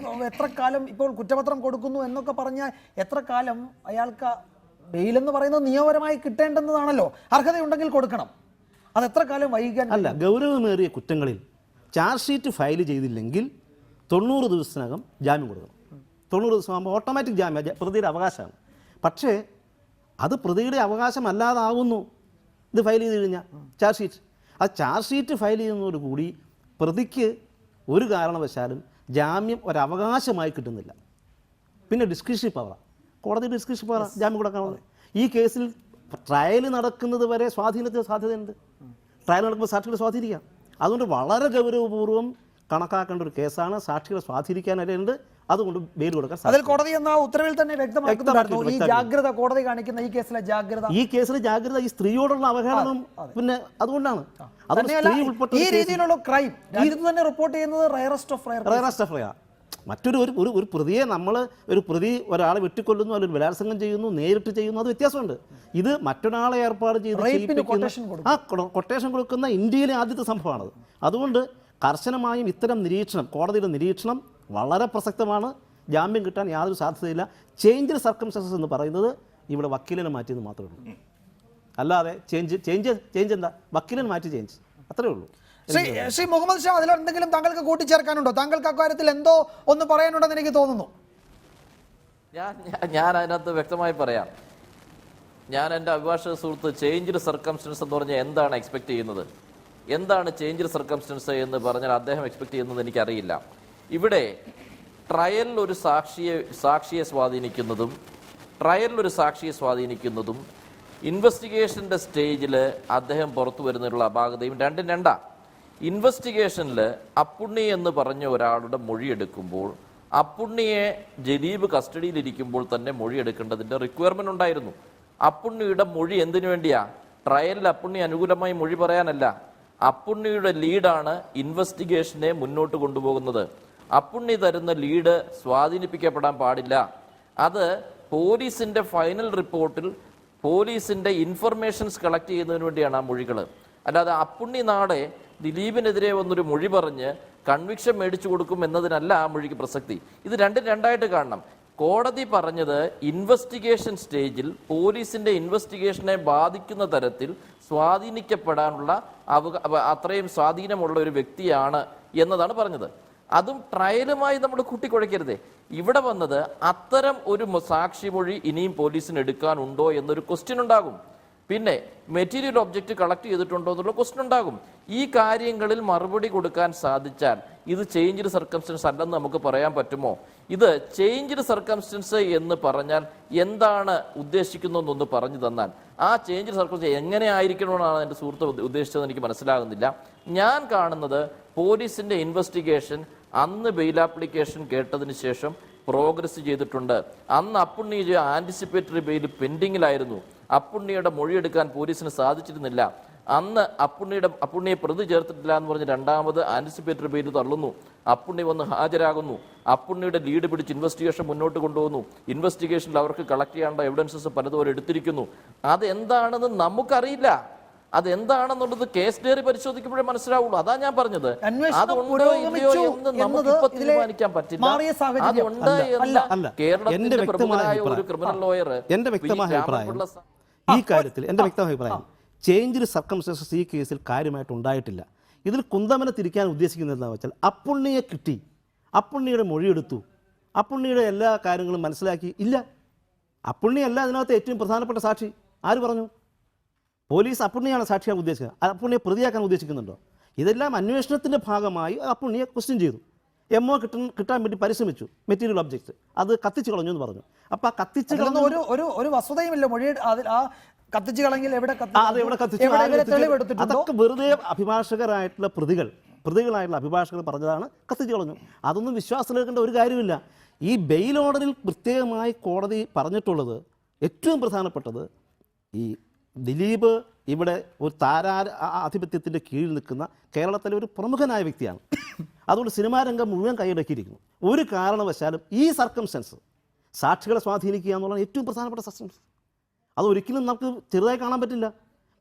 എത്ര കാലം ഇപ്പോൾ കുറ്റപത്രം കൊടുക്കുന്നു എന്നൊക്കെ പറഞ്ഞാൽ എത്ര കാലം അയാൾക്ക് ബെയിലെന്ന് പറയുന്നത് നിയമപരമായി കിട്ടേണ്ടതാണല്ലോ. അർഹതയുണ്ടെങ്കിൽ കൊടുക്കണം. അത് എത്ര കാലം വൈകാൻ അല്ല. ഗൗരവമേറിയ കുറ്റങ്ങളിൽ ചാർജ് ഷീറ്റ് ഫയൽ ചെയ്തില്ലെങ്കിൽ 90 ദിവസത്തിനകം ജാമ്യം കൊടുക്കണം. 90 ദിവസം ആകുമ്പോൾ ഓട്ടോമാറ്റിക് ജാമ്യം പ്രതിയുടെ അവകാശമാണ്. പക്ഷേ അത് പ്രതിയുടെ അവകാശമല്ലാതാകുന്നു ഇത് ഫയൽ ചെയ്ത് കഴിഞ്ഞാൽ ചാർജ് ഷീറ്റ്. ആ ചാർജ് ഷീറ്റ് ഫയൽ ചെയ്യുന്നതോടുകൂടി പ്രതിക്ക് ഒരു കാരണവശാലും ജാമ്യം ഒരവകാശമായി കിട്ടുന്നില്ല. പിന്നെ ഡിസ്ക്രിപ്ഷണറി പവർ, കോടതി ഡിസ്ക്രിപ്ഷണറി പവർ ജാമ്യം കൊടുക്കാനുള്ളത്. ഈ കേസിൽ ട്രയൽ നടക്കുന്നത് വരെ സ്വാധീനത്തിന് സാധ്യതയുണ്ട്. ട്രയൽ നടക്കുമ്പോൾ സാക്ഷികളെ സ്വാധീനിക്കാം. അതുകൊണ്ട് വളരെ ഗൗരവപൂർവ്വം കണക്കാക്കേണ്ട ഒരു കേസാണ്. സാക്ഷികളെ സ്വാധീനിക്കാനിടയുണ്ട്. അതുകൊണ്ട് ബെയിൽ കൊടുക്കാൻ അതിൽ കോടതി എന്ന ഉത്തരവിൽ തന്നെ വ്യക്തമാക്കുന്നു ഈ ജാഗ്രത, കോടതി കാണിക്കുന്ന ഈ കേസിലെ ജാഗ്രത ഈ സ്ത്രീയോടുള്ള അവഹേളനം പിന്നെ അതുകൊണ്ടാണ്. ഈ രീതിയിലുള്ള ക്രൈം രാജ്യത്ത് തന്നെ റിപ്പോർട്ട് ചെയ്യുന്നത് റയറസ്റ്റ് ഓഫ് റയർ. ഒരു പ്രതിയെ ഒരാളെ വെട്ടിക്കൊല്ലുന്നു, അല്ലെങ്കിൽ ബലാത്സംഗം ചെയ്യുന്നു, നേരിട്ട് ചെയ്യുന്നു, അത് വ്യത്യാസമുണ്ട്. ഇത് മറ്റൊരാളെ ഏർപ്പാട് ചെയ്ത് കൊട്ടേഷൻ കൊടുക്കുന്ന ഇന്ത്യയിലെ ആദ്യത്തെ സംഭവമാണത്. അതുകൊണ്ട് കർശനമായും ഇത്തരം നിരീക്ഷണം, കോടതിയുടെ നിരീക്ഷണം വളരെ പ്രസക്തമാണ്. ജാമ്യം കിട്ടാൻ യാതൊരു സാധ്യതയില്ല. ചേഞ്ച് സർക്കംസ്റ്റൻസസ് എന്ന് പറയുന്നത് ഇവിടെ വക്കീലിനെ മാറ്റിയെന്ന് മാത്രമേ ഉള്ളൂ. അല്ലാതെ ചേഞ്ച് എന്താ? വക്കീലിനെ മാറ്റി ചേഞ്ച്, അത്രേ ഉള്ളൂ. ശ്രീ മുഹമ്മദ് ഷാ, അതിലെന്തെങ്കിലും താങ്കൾക്ക് കൂട്ടിച്ചേർക്കാനുണ്ടോ? താങ്കൾക്ക് അക്കാര്യത്തിൽ എന്തോ ഒന്ന് പറയാനുണ്ടെന്ന് എനിക്ക് തോന്നുന്നു. ഞാൻ അതിനകത്ത് വ്യക്തമായി പറയാം. ഞാൻ എൻ്റെ അഭിഭാഷക സുഹൃത്ത് ചേഞ്ച് സർക്കംസ്റ്റൻസ് എന്ന് പറഞ്ഞാൽ എന്താണ് എക്സ്പെക്ട് ചെയ്യുന്നത്, എന്താണ് ചേഞ്ച് സർക്കംസ്റ്റൻസ് എന്ന് പറഞ്ഞാൽ അദ്ദേഹം എക്സ്പെക്ട് ചെയ്യുന്നത് എനിക്കറിയില്ല. ഇവിടെ ട്രയലിൽ ഒരു സാക്ഷിയെ സ്വാധീനിക്കുന്നതും ഇൻവെസ്റ്റിഗേഷൻ്റെ സ്റ്റേജിൽ അദ്ദേഹം പുറത്തു വരുന്നതിനുള്ള അപാകതയും രണ്ടും രണ്ടാ. ഇൻവെസ്റ്റിഗേഷനിൽ അപ്പുണ്ണി എന്ന് പറഞ്ഞ ഒരാളുടെ മൊഴിയെടുക്കുമ്പോൾ അപ്പുണ്ണിയെ ജലീബ് കസ്റ്റഡിയിലിരിക്കുമ്പോൾ തന്നെ മൊഴിയെടുക്കേണ്ടതിൻ്റെ റിക്വയർമെൻ്റ് ഉണ്ടായിരുന്നു. അപ്പുണ്ണിയുടെ മൊഴി എന്തിനു വേണ്ടിയാ? ട്രയലിൽ അപ്പുണ്ണി അനുകൂലമായി മൊഴി പറയാനല്ല. അപ്പുണ്ണിയുടെ ലീഡാണ് ഇൻവെസ്റ്റിഗേഷനെ മുന്നോട്ട് കൊണ്ടുപോകുന്നത്. അപ്പുണ്ണി തരുന്ന ലീഡ് സ്വാധീനിപ്പിക്കപ്പെടാൻ പാടില്ല. അത് പോലീസിൻ്റെ ഫൈനൽ റിപ്പോർട്ടിൽ പോലീസിൻ്റെ ഇൻഫർമേഷൻസ് കളക്ട് ചെയ്യുന്നതിന് വേണ്ടിയാണ് ആ മൊഴികൾ. അല്ലാതെ അപ്പുണ്ണി നാളെ ദിലീപിനെതിരെ വന്നൊരു മൊഴി പറഞ്ഞ് കൺവിക്ഷൻ മേടിച്ചു കൊടുക്കും എന്നതിനല്ല ആ മൊഴിക്ക് പ്രസക്തി. ഇത് രണ്ടും രണ്ടായിട്ട് കാണണം. കോടതി പറഞ്ഞത് ഇൻവെസ്റ്റിഗേഷൻ സ്റ്റേജിൽ പോലീസിന്റെ ഇൻവെസ്റ്റിഗേഷനെ ബാധിക്കുന്ന തരത്തിൽ സ്വാധീനിക്കപ്പെടാനുള്ള അത്രയും സ്വാധീനമുള്ള ഒരു വ്യക്തിയാണ് എന്നതാണ് പറഞ്ഞത്. അതും ട്രയലുമായി നമ്മൾ കൂട്ടിക്കുഴയ്ക്കരുതേ. ഇവിടെ വന്നത് അത്തരം ഒരു സാക്ഷിമൊഴി ഇനിയും പോലീസിന് എടുക്കാനുണ്ടോ എന്നൊരു ക്വസ്റ്റ്യൻ ഉണ്ടാകും. പിന്നെ മെറ്റീരിയൽ ഒബ്ജക്റ്റ് കളക്ട് ചെയ്തിട്ടുണ്ടോ എന്നുള്ള ക്വസ്റ്റ്യൻ ഉണ്ടാകും. ഈ കാര്യങ്ങളിൽ മറുപടി കൊടുക്കാൻ സാധിച്ചാൽ ഇത് ചേഞ്ച്ഡ് സർക്കംസ്റ്റൻസ് അല്ലെന്ന് നമുക്ക് പറയാൻ പറ്റുമോ? ഇത് ചേഞ്ച്ഡ് സർക്കംസ്റ്റൻസ് എന്ന് പറഞ്ഞാൽ എന്താണ് ഉദ്ദേശിക്കുന്നതെന്നൊന്ന് പറഞ്ഞു തന്നാൽ ആ ചേഞ്ച്ഡ് സർക്കംസ്റ്റൻസ് എങ്ങനെ ആയിരിക്കണമെന്നാണ് എൻ്റെ സുഹൃത്ത് ഉദ്ദേശിച്ചതെന്ന് എനിക്ക് മനസ്സിലാകുന്നില്ല. ഞാൻ കാണുന്നത് പോലീസിന്റെ ഇൻവെസ്റ്റിഗേഷൻ അന്ന് ബെയിൽ ആപ്ലിക്കേഷൻ കേട്ടതിന് ശേഷം പ്രോഗ്രസ് ചെയ്തിട്ടുണ്ട്. അന്ന് അപ്പുണ്ണി ആന്റിസിപ്പേറ്ററി ബെയിൽ പെൻഡിങ്ങിലായിരുന്നു. അപ്പുണ്ണിയുടെ മൊഴിയെടുക്കാൻ പോലീസിന് സാധിച്ചിരുന്നില്ല. അന്ന് അപ്പുണ്ണിയെ പ്രതി ചേർത്തിട്ടില്ല എന്ന് പറഞ്ഞ് രണ്ടാമത് ആന്റിസിപ്പേറ്ററി ബെയിൽ തള്ളുന്നു. അപ്പുണ്ണി വന്ന് ഹാജരാകുന്നു. അപ്പുണ്ണിയുടെ ലീഡ് പിടിച്ച് ഇൻവെസ്റ്റിഗേഷൻ മുന്നോട്ട് കൊണ്ടുപോകുന്നു. ഇൻവെസ്റ്റിഗേഷനിൽ അവർക്ക് കളക്ട് ചെയ്യേണ്ട എവിഡൻസസ് പലതും എടുത്തിരിക്കുന്നു. അതെന്താണെന്ന് നമുക്കറിയില്ല. അതെന്താണെന്നുള്ളത് കേസ് ഡയറി പരിശോധിക്കുമ്പോഴേ മനസ്സിലാവുള്ളൂ. അതാ ഞാൻ പറഞ്ഞത്. അന്വേഷണം അതുണ്ടോ പുരോഗമിച്ചു ഇല്ലയോ എന്ന് നമുക്കിപ്പോ എന്നത് ഇതിലെ തീരുമാനിക്കാൻ പറ്റില്ല. മാറിയ സാഹചര്യം അതുണ്ട് അല്ല. എന്ന് കേരളത്തിന്റെ പ്രമുഖനായ ഒരു ക്രിമിനൽ ലോയർ എൻ്റെ വ്യക്തമായ അഭിപ്രായം ഈ കാര്യത്തിൽ എൻ്റെ വ്യക്തമായ അഭിപ്രായം ചേഞ്ച് സർക്കംസ്റ്റൻസസ് ഈ കേസിൽ കാര്യമായിട്ട് ഉണ്ടായിട്ടില്ല. ഇതിൽ കുന്തമന തിരിക്കാൻ ഉദ്ദേശിക്കുന്നത് എന്താണെന്ന് വെച്ചാൽ അപ്പുണ്ണിയെ കിട്ടി, അപ്പുണ്ണിയുടെ മൊഴിയെടുത്തു, അപ്പുണ്ണിയുടെ എല്ലാ കാര്യങ്ങളും മനസ്സിലാക്കി. ഇല്ല, അപ്പുണ്ണിയല്ല അതിനകത്ത് ഏറ്റവും പ്രധാനപ്പെട്ട സാക്ഷി. ആര് പറഞ്ഞു? പോലീസ് അപ്പുണ്ണിയാണ് സാക്ഷിയാക്കാൻ ഉദ്ദേശിക്കുന്നത്. അപ്പുണ്ണിയെ പ്രതിയാക്കാൻ ഉദ്ദേശിക്കുന്നുണ്ടോ? ഇതെല്ലാം അന്വേഷണത്തിൻ്റെ ഭാഗമായി അപ്പുണ്ണിയെ ക്വസ്റ്റ്യൻ ചെയ്തു. എംഒ കിട്ടാൻ വേണ്ടി പരിശ്രമിച്ചു, മെറ്റീരിയൽ ഒബ്ജക്ട്സ്, അത് കത്തിച്ചു കളഞ്ഞു എന്ന് പറഞ്ഞു. അപ്പോൾ ആ കത്തിച്ചു കളഞ്ഞ ഒരു വസ്തുതയുമില്ല. മൊഴി ആ കത്തിച്ചു കളഞ്ഞെങ്കിൽ അതൊക്കെ വെറുതെ അഭിഭാഷകരായിട്ടുള്ള പ്രതികളായിട്ടുള്ള അഭിഭാഷകർ പറഞ്ഞതാണ് കത്തിച്ചു കളഞ്ഞു. അതൊന്നും വിശ്വാസത്തിലേക്കേണ്ട ഒരു കാര്യമില്ല. ഈ ബെയിൽ ഓർഡറിൽ പ്രത്യേകമായി കോടതി പറഞ്ഞിട്ടുള്ളത് ഏറ്റവും പ്രധാനപ്പെട്ടത് ഈ ദിലീപ് ഇവിടെ ഒരു ആധിപത്യത്തിൻ്റെ കീഴിൽ നിൽക്കുന്ന കേരളത്തിലെ ഒരു പ്രമുഖനായ വ്യക്തിയാണ്. അതുകൊണ്ട് സിനിമാ രംഗം മുഴുവൻ കൈയടക്കിയിരിക്കുന്നു. ഒരു കാരണവശാലും ഈ സർക്കംസ്റ്റൻസ് സാക്ഷികളെ സ്വാധീനിക്കുക എന്നുള്ളതാണ് ഏറ്റവും പ്രധാനപ്പെട്ട സർക്കംസ്റ്റൻസ്. അതൊരിക്കലും നമുക്ക് ചെറുതായി കാണാൻ പറ്റില്ല.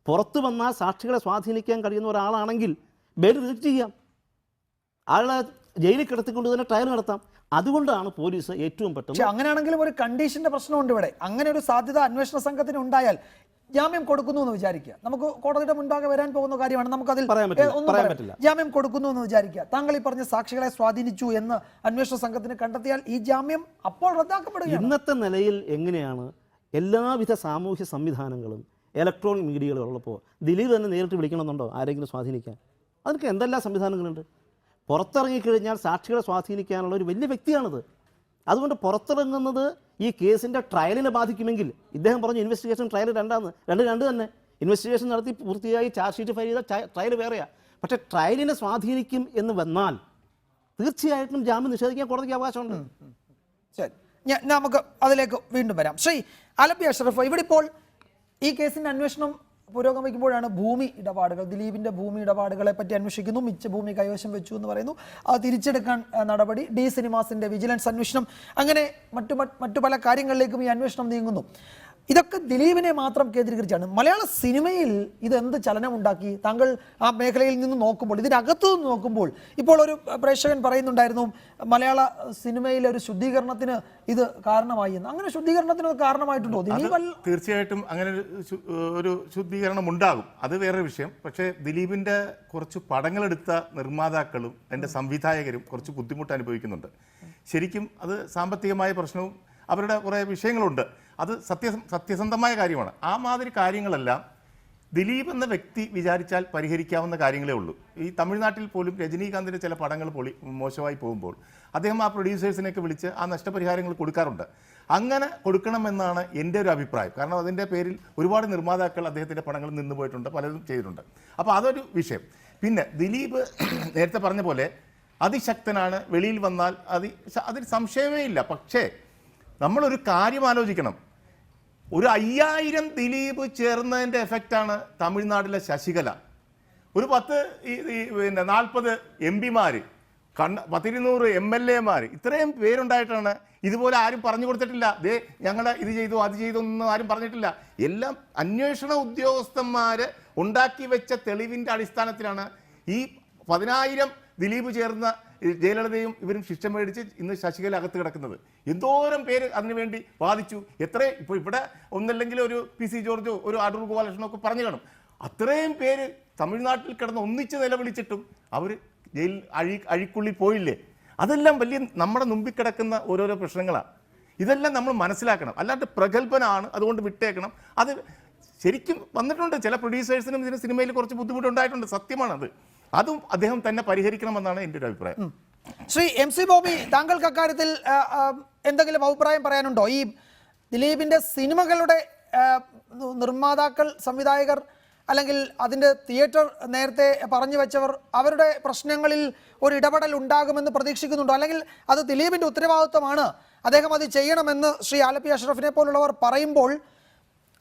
പുറത്ത് വന്നാൽ സാക്ഷികളെ സ്വാധീനിക്കാൻ കഴിയുന്ന ഒരാളാണെങ്കിൽ ബെയിൽ റിജക്റ്റ് ചെയ്യാം, ആളെ ജയിലിൽ കിടത്തിക്കൊണ്ട് തന്നെ ട്രയൽ നടത്താം. അതുകൊണ്ടാണ് പോലീസ് ഏറ്റവും പെട്ടെന്ന്. അങ്ങനെയാണെങ്കിലും ഒരു കണ്ടീഷന്റെ പ്രശ്നമുണ്ട് ഇവിടെ. അങ്ങനെ ഒരു സാധ്യത അന്വേഷണ സംഘത്തിന് ഉണ്ടായാൽ ജാമ്യം കൊടുക്കുന്നു എന്ന് വിചാരിക്കുക. നമുക്ക് കോടതിയുടെ മുൻപാകെ വരാൻ പോകുന്ന കാര്യമാണ്, നമുക്കതിൽ പറയാൻ പറ്റില്ല. ജാമ്യം കൊടുക്കുന്നു എന്ന് വിചാരിക്കുക. താങ്കൾ ഈ പറഞ്ഞ സാക്ഷികളെ സ്വാധീനിച്ചു എന്ന് അന്വേഷണ സംഘത്തിന് കണ്ടെത്തിയാൽ ഈ ജാമ്യം അപ്പോൾ റദ്ദാക്കപ്പെടുക. ഇന്നത്തെ നിലയിൽ എങ്ങനെയാണ് എല്ലാവിധ സാമൂഹ്യ സംവിധാനങ്ങളും ഇലക്ട്രോണിക് മീഡിയകളും ഉള്ളപ്പോൾ ദിലീപ് തന്നെ നേരിട്ട് വിളിക്കണമെന്നുണ്ടോ ആരെങ്കിലും സ്വാധീനിക്കാൻ? അതിനൊക്കെ എന്തെല്ലാം സംവിധാനങ്ങളുണ്ട്. പുറത്തിറങ്ങിക്കഴിഞ്ഞാൽ സാക്ഷികളെ സ്വാധീനിക്കാനുള്ള ഒരു വലിയ വ്യക്തിയാണിത്. അതുകൊണ്ട് പുറത്തിറങ്ങുന്നത് ഈ കേസിൻ്റെ ട്രയലിനെ ബാധിക്കുമെങ്കിൽ ഇദ്ദേഹം പറഞ്ഞു ഇൻവെസ്റ്റിഗേഷൻ ട്രയൽ രണ്ട് തന്നെ ഇൻവെസ്റ്റിഗേഷൻ നടത്തി പൂർത്തിയായി ചാർജ് ഷീറ്റ് ഫയൽ ചെയ്താൽ ട്രയൽ വേറെയാണ്. പക്ഷേ ട്രയലിനെ സ്വാധീനിക്കും എന്ന് വന്നാൽ തീർച്ചയായിട്ടും ജാമ്യം നിഷേധിക്കാൻ കോടതിക്ക് അവകാശമുണ്ട്. ശരി, നമുക്ക് അതിലേക്ക് വീണ്ടും വരാം. ശ്രീ ആലപ്പി അഷ്റഫ്, ഇവിടെ ഇപ്പോൾ ഈ കേസിൻ്റെ അന്വേഷണം പുരോഗമിക്കുമ്പോഴാണ് ഭൂമി ഇടപാടുകൾ, ദിലീപിൻ്റെ ഭൂമി ഇടപാടുകളെ പറ്റി അന്വേഷിക്കുന്നു. മിച്ച ഭൂമി കൈവശം വെച്ചു എന്ന് പറയുന്നു. അത് തിരിച്ചെടുക്കാൻ നടപടി, ഡി സിനിമാസിൻ്റെ വിജിലൻസ് അന്വേഷണം, അങ്ങനെ മറ്റു പല കാര്യങ്ങളിലേക്കും ഈ അന്വേഷണം നീങ്ങുന്നു. ഇതൊക്കെ ദിലീപിനെ മാത്രം കേന്ദ്രീകരിച്ചാണ്. മലയാള സിനിമയിൽ ഇതെന്ത് ചലനമുണ്ടാക്കി? താങ്കൾ ആ മേഖലയിൽ നിന്ന് നോക്കുമ്പോൾ, ഇതിനകത്തു നിന്ന് നോക്കുമ്പോൾ, ഇപ്പോൾ ഒരു പ്രേക്ഷകൻ പറയുന്നുണ്ടായിരുന്നു മലയാള സിനിമയിലെ ഒരു ശുദ്ധീകരണത്തിന് ഇത് കാരണമായി എന്ന്. അങ്ങനെ ശുദ്ധീകരണത്തിന് കാരണമായിട്ടുണ്ടോ? ദിലീപ് തീർച്ചയായിട്ടും അങ്ങനെ ഒരു ശുദ്ധീകരണം ഉണ്ടാകും, അത് വേറൊരു വിഷയം. പക്ഷേ ദിലീപിൻ്റെ കുറച്ച് പടങ്ങളെടുത്ത നിർമ്മാതാക്കളും എൻ്റെ സംവിധായകരും കുറച്ച് ബുദ്ധിമുട്ട് അനുഭവിക്കുന്നുണ്ട്. ശരിക്കും അത് സാമ്പത്തികമായ പ്രശ്നവും അവരുടെ കുറേ വിഷയങ്ങളുണ്ട്. അത് സത്യസന്ധമായ കാര്യമാണ്. ആ മാതിരി കാര്യങ്ങളെല്ലാം ദിലീപ് എന്ന വ്യക്തി വിചാരിച്ചാൽ പരിഹരിക്കാവുന്ന കാര്യങ്ങളേ ഉള്ളൂ. ഈ തമിഴ്നാട്ടിൽ പോലും രജനീകാന്തിൻ്റെ ചില പടങ്ങൾ മോശമായി പോകുമ്പോൾ അദ്ദേഹം ആ പ്രൊഡ്യൂസേഴ്സിനെയൊക്കെ വിളിച്ച് ആ നഷ്ടപരിഹാരങ്ങൾ കൊടുക്കാറുണ്ട്. അങ്ങനെ കൊടുക്കണമെന്നാണ് എൻ്റെ ഒരു അഭിപ്രായം. കാരണം അതിൻ്റെ പേരിൽ ഒരുപാട് നിർമ്മാതാക്കൾ അദ്ദേഹത്തിൻ്റെ പടങ്ങൾ നിന്ന് പോയിട്ടുണ്ട്, പലതും ചെയ്തിട്ടുണ്ട്. അപ്പോൾ അതൊരു വിഷയം. പിന്നെ ദിലീപ് നേരത്തെ പറഞ്ഞ പോലെ അതിശക്തനാണ്, വെളിയിൽ വന്നാൽ അതിൽ സംശയമേ ഇല്ല. പക്ഷേ നമ്മളൊരു കാര്യം ആലോചിക്കണം. ഒരു 5000 ദിലീപ് ചേർന്നതിൻ്റെ എഫക്റ്റാണ് തമിഴ്നാട്ടിലെ ശശികല. ഒരു 40 MP-മാർ, 200 MLA-മാർ, ഇത്രയും പേരുണ്ടായിട്ടാണ്. ഇതുപോലെ ആരും പറഞ്ഞു കൊടുത്തിട്ടില്ല. ഞങ്ങളുടെ ഇത് ചെയ്തു അത് ചെയ്തു ഒന്നും ആരും പറഞ്ഞിട്ടില്ല. എല്ലാം അന്വേഷണ ഉദ്യോഗസ്ഥന്മാർ ഉണ്ടാക്കി വെച്ച തെളിവിൻ്റെ അടിസ്ഥാനത്തിലാണ് ഈ 10000 ദിലീപ് ചേർന്ന ജയലളിതയും ഇവരും ശിക്ഷ മേടിച്ച് ഇന്ന് ശശികല അകത്ത് കിടക്കുന്നത്. എന്തോരം പേര് അതിനുവേണ്ടി വാദിച്ചു. ഇപ്പോൾ ഇവിടെ ഒന്നല്ലെങ്കിൽ ഒരു PC ജോർജോ ഒരു അടൂർ ഗോപാലകൃഷ്ണനോ ഒക്കെ പറഞ്ഞു കാണും. അത്രയും പേര് തമിഴ്നാട്ടിൽ കിടന്ന് ഒന്നിച്ച് നിലവിളിച്ചിട്ടും അവർ ജയിൽ അഴിക്കുള്ളിൽ പോയില്ലേ? അതെല്ലാം വലിയ നമ്മുടെ മുമ്പിൽ കിടക്കുന്ന ഓരോരോ പ്രശ്നങ്ങളാണ്. ഇതെല്ലാം നമ്മൾ മനസ്സിലാക്കണം. അല്ലാണ്ട് പ്രഗത്ഭനാണ് അതുകൊണ്ട് വിട്ടേക്കണം. അത് ശരിക്കും വന്നിട്ടുണ്ട്. ചില പ്രൊഡ്യൂസേഴ്സിനും ഇതിന് സിനിമയിൽ കുറച്ച് ബുദ്ധിമുട്ടുണ്ടായിട്ടുണ്ട്, സത്യമാണത്. അതും അദ്ദേഹം തന്നെ പരിഹരിക്കണമെന്നാണ് എൻ്റെ ഒരു അഭിപ്രായം. ശ്രീ MC ബോബി, താങ്കൾക്ക് അക്കാര്യത്തിൽ എന്തെങ്കിലും അഭിപ്രായം പറയാനുണ്ടോ? ഈ ദിലീപിൻ്റെ സിനിമകളുടെ നിർമ്മാതാക്കൾ, സംവിധായകർ, അല്ലെങ്കിൽ അതിൻ്റെ തിയേറ്റർ നേരത്തെ പറഞ്ഞു വെച്ചവർ, അവരുടെ പ്രശ്നങ്ങളിൽ ഒരു ഇടപെടൽ ഉണ്ടാകുമെന്ന് പ്രതീക്ഷിക്കുന്നുണ്ടോ? അല്ലെങ്കിൽ അത് ദിലീപിൻ്റെ ഉത്തരവാദിത്വമാണ്, അദ്ദേഹം അത് ചെയ്യണമെന്ന് ശ്രീ ആലപ്പി അഷ്റഫിനെ പോലുള്ളവർ പറയുമ്പോൾ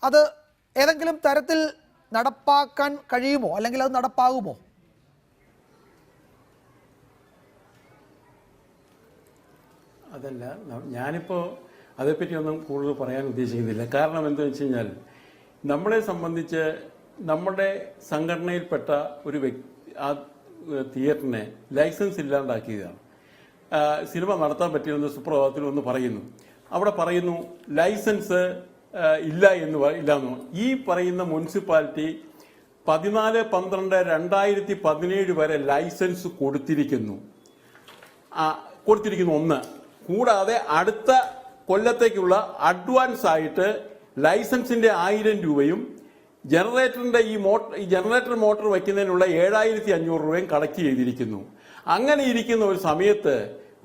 അത് ഏതെങ്കിലും തരത്തിൽ നടപ്പാക്കാൻ കഴിയുമോ, അല്ലെങ്കിൽ അത് നടപ്പാകുമോ? അതല്ല, ഞാനിപ്പോൾ അതേപ്പറ്റി ഒന്നും കൂടുതൽ പറയാൻ ഉദ്ദേശിക്കുന്നില്ല. കാരണം എന്താണെന്ന് വെച്ച് കഴിഞ്ഞാൽ നമ്മളെ സംബന്ധിച്ച് നമ്മുടെ സംഘടനയിൽപ്പെട്ട ഒരു വ്യക്തി ആ തിയേറ്ററിനെ ലൈസൻസ് ഇല്ലാണ്ടാക്കിയതാണ്. സിനിമ നടത്താൻ പറ്റിയെന്ന് സുപ്രഭാതത്തിൽ ഒന്ന് പറയുന്നു. അവിടെ പറയുന്നു ലൈസൻസ് ഇല്ലെന്ന്. ഈ പറയുന്ന മുനിസിപ്പാലിറ്റി 14/12/2017 വരെ ലൈസൻസ് കൊടുത്തിരിക്കുന്നു. ഒന്ന്. കൂടാതെ അടുത്ത കൊല്ലത്തേക്കുള്ള അഡ്വാൻസ് ആയിട്ട് ലൈസൻസിന്റെ 1000 രൂപയും ജനറേറ്ററിന്റെ ഈ ജനറേറ്റർ മോട്ടോർ വയ്ക്കുന്നതിനുള്ള 7500 രൂപയും കളക്ട് ചെയ്തിരിക്കുന്നു. അങ്ങനെ ഇരിക്കുന്ന ഒരു സമയത്ത്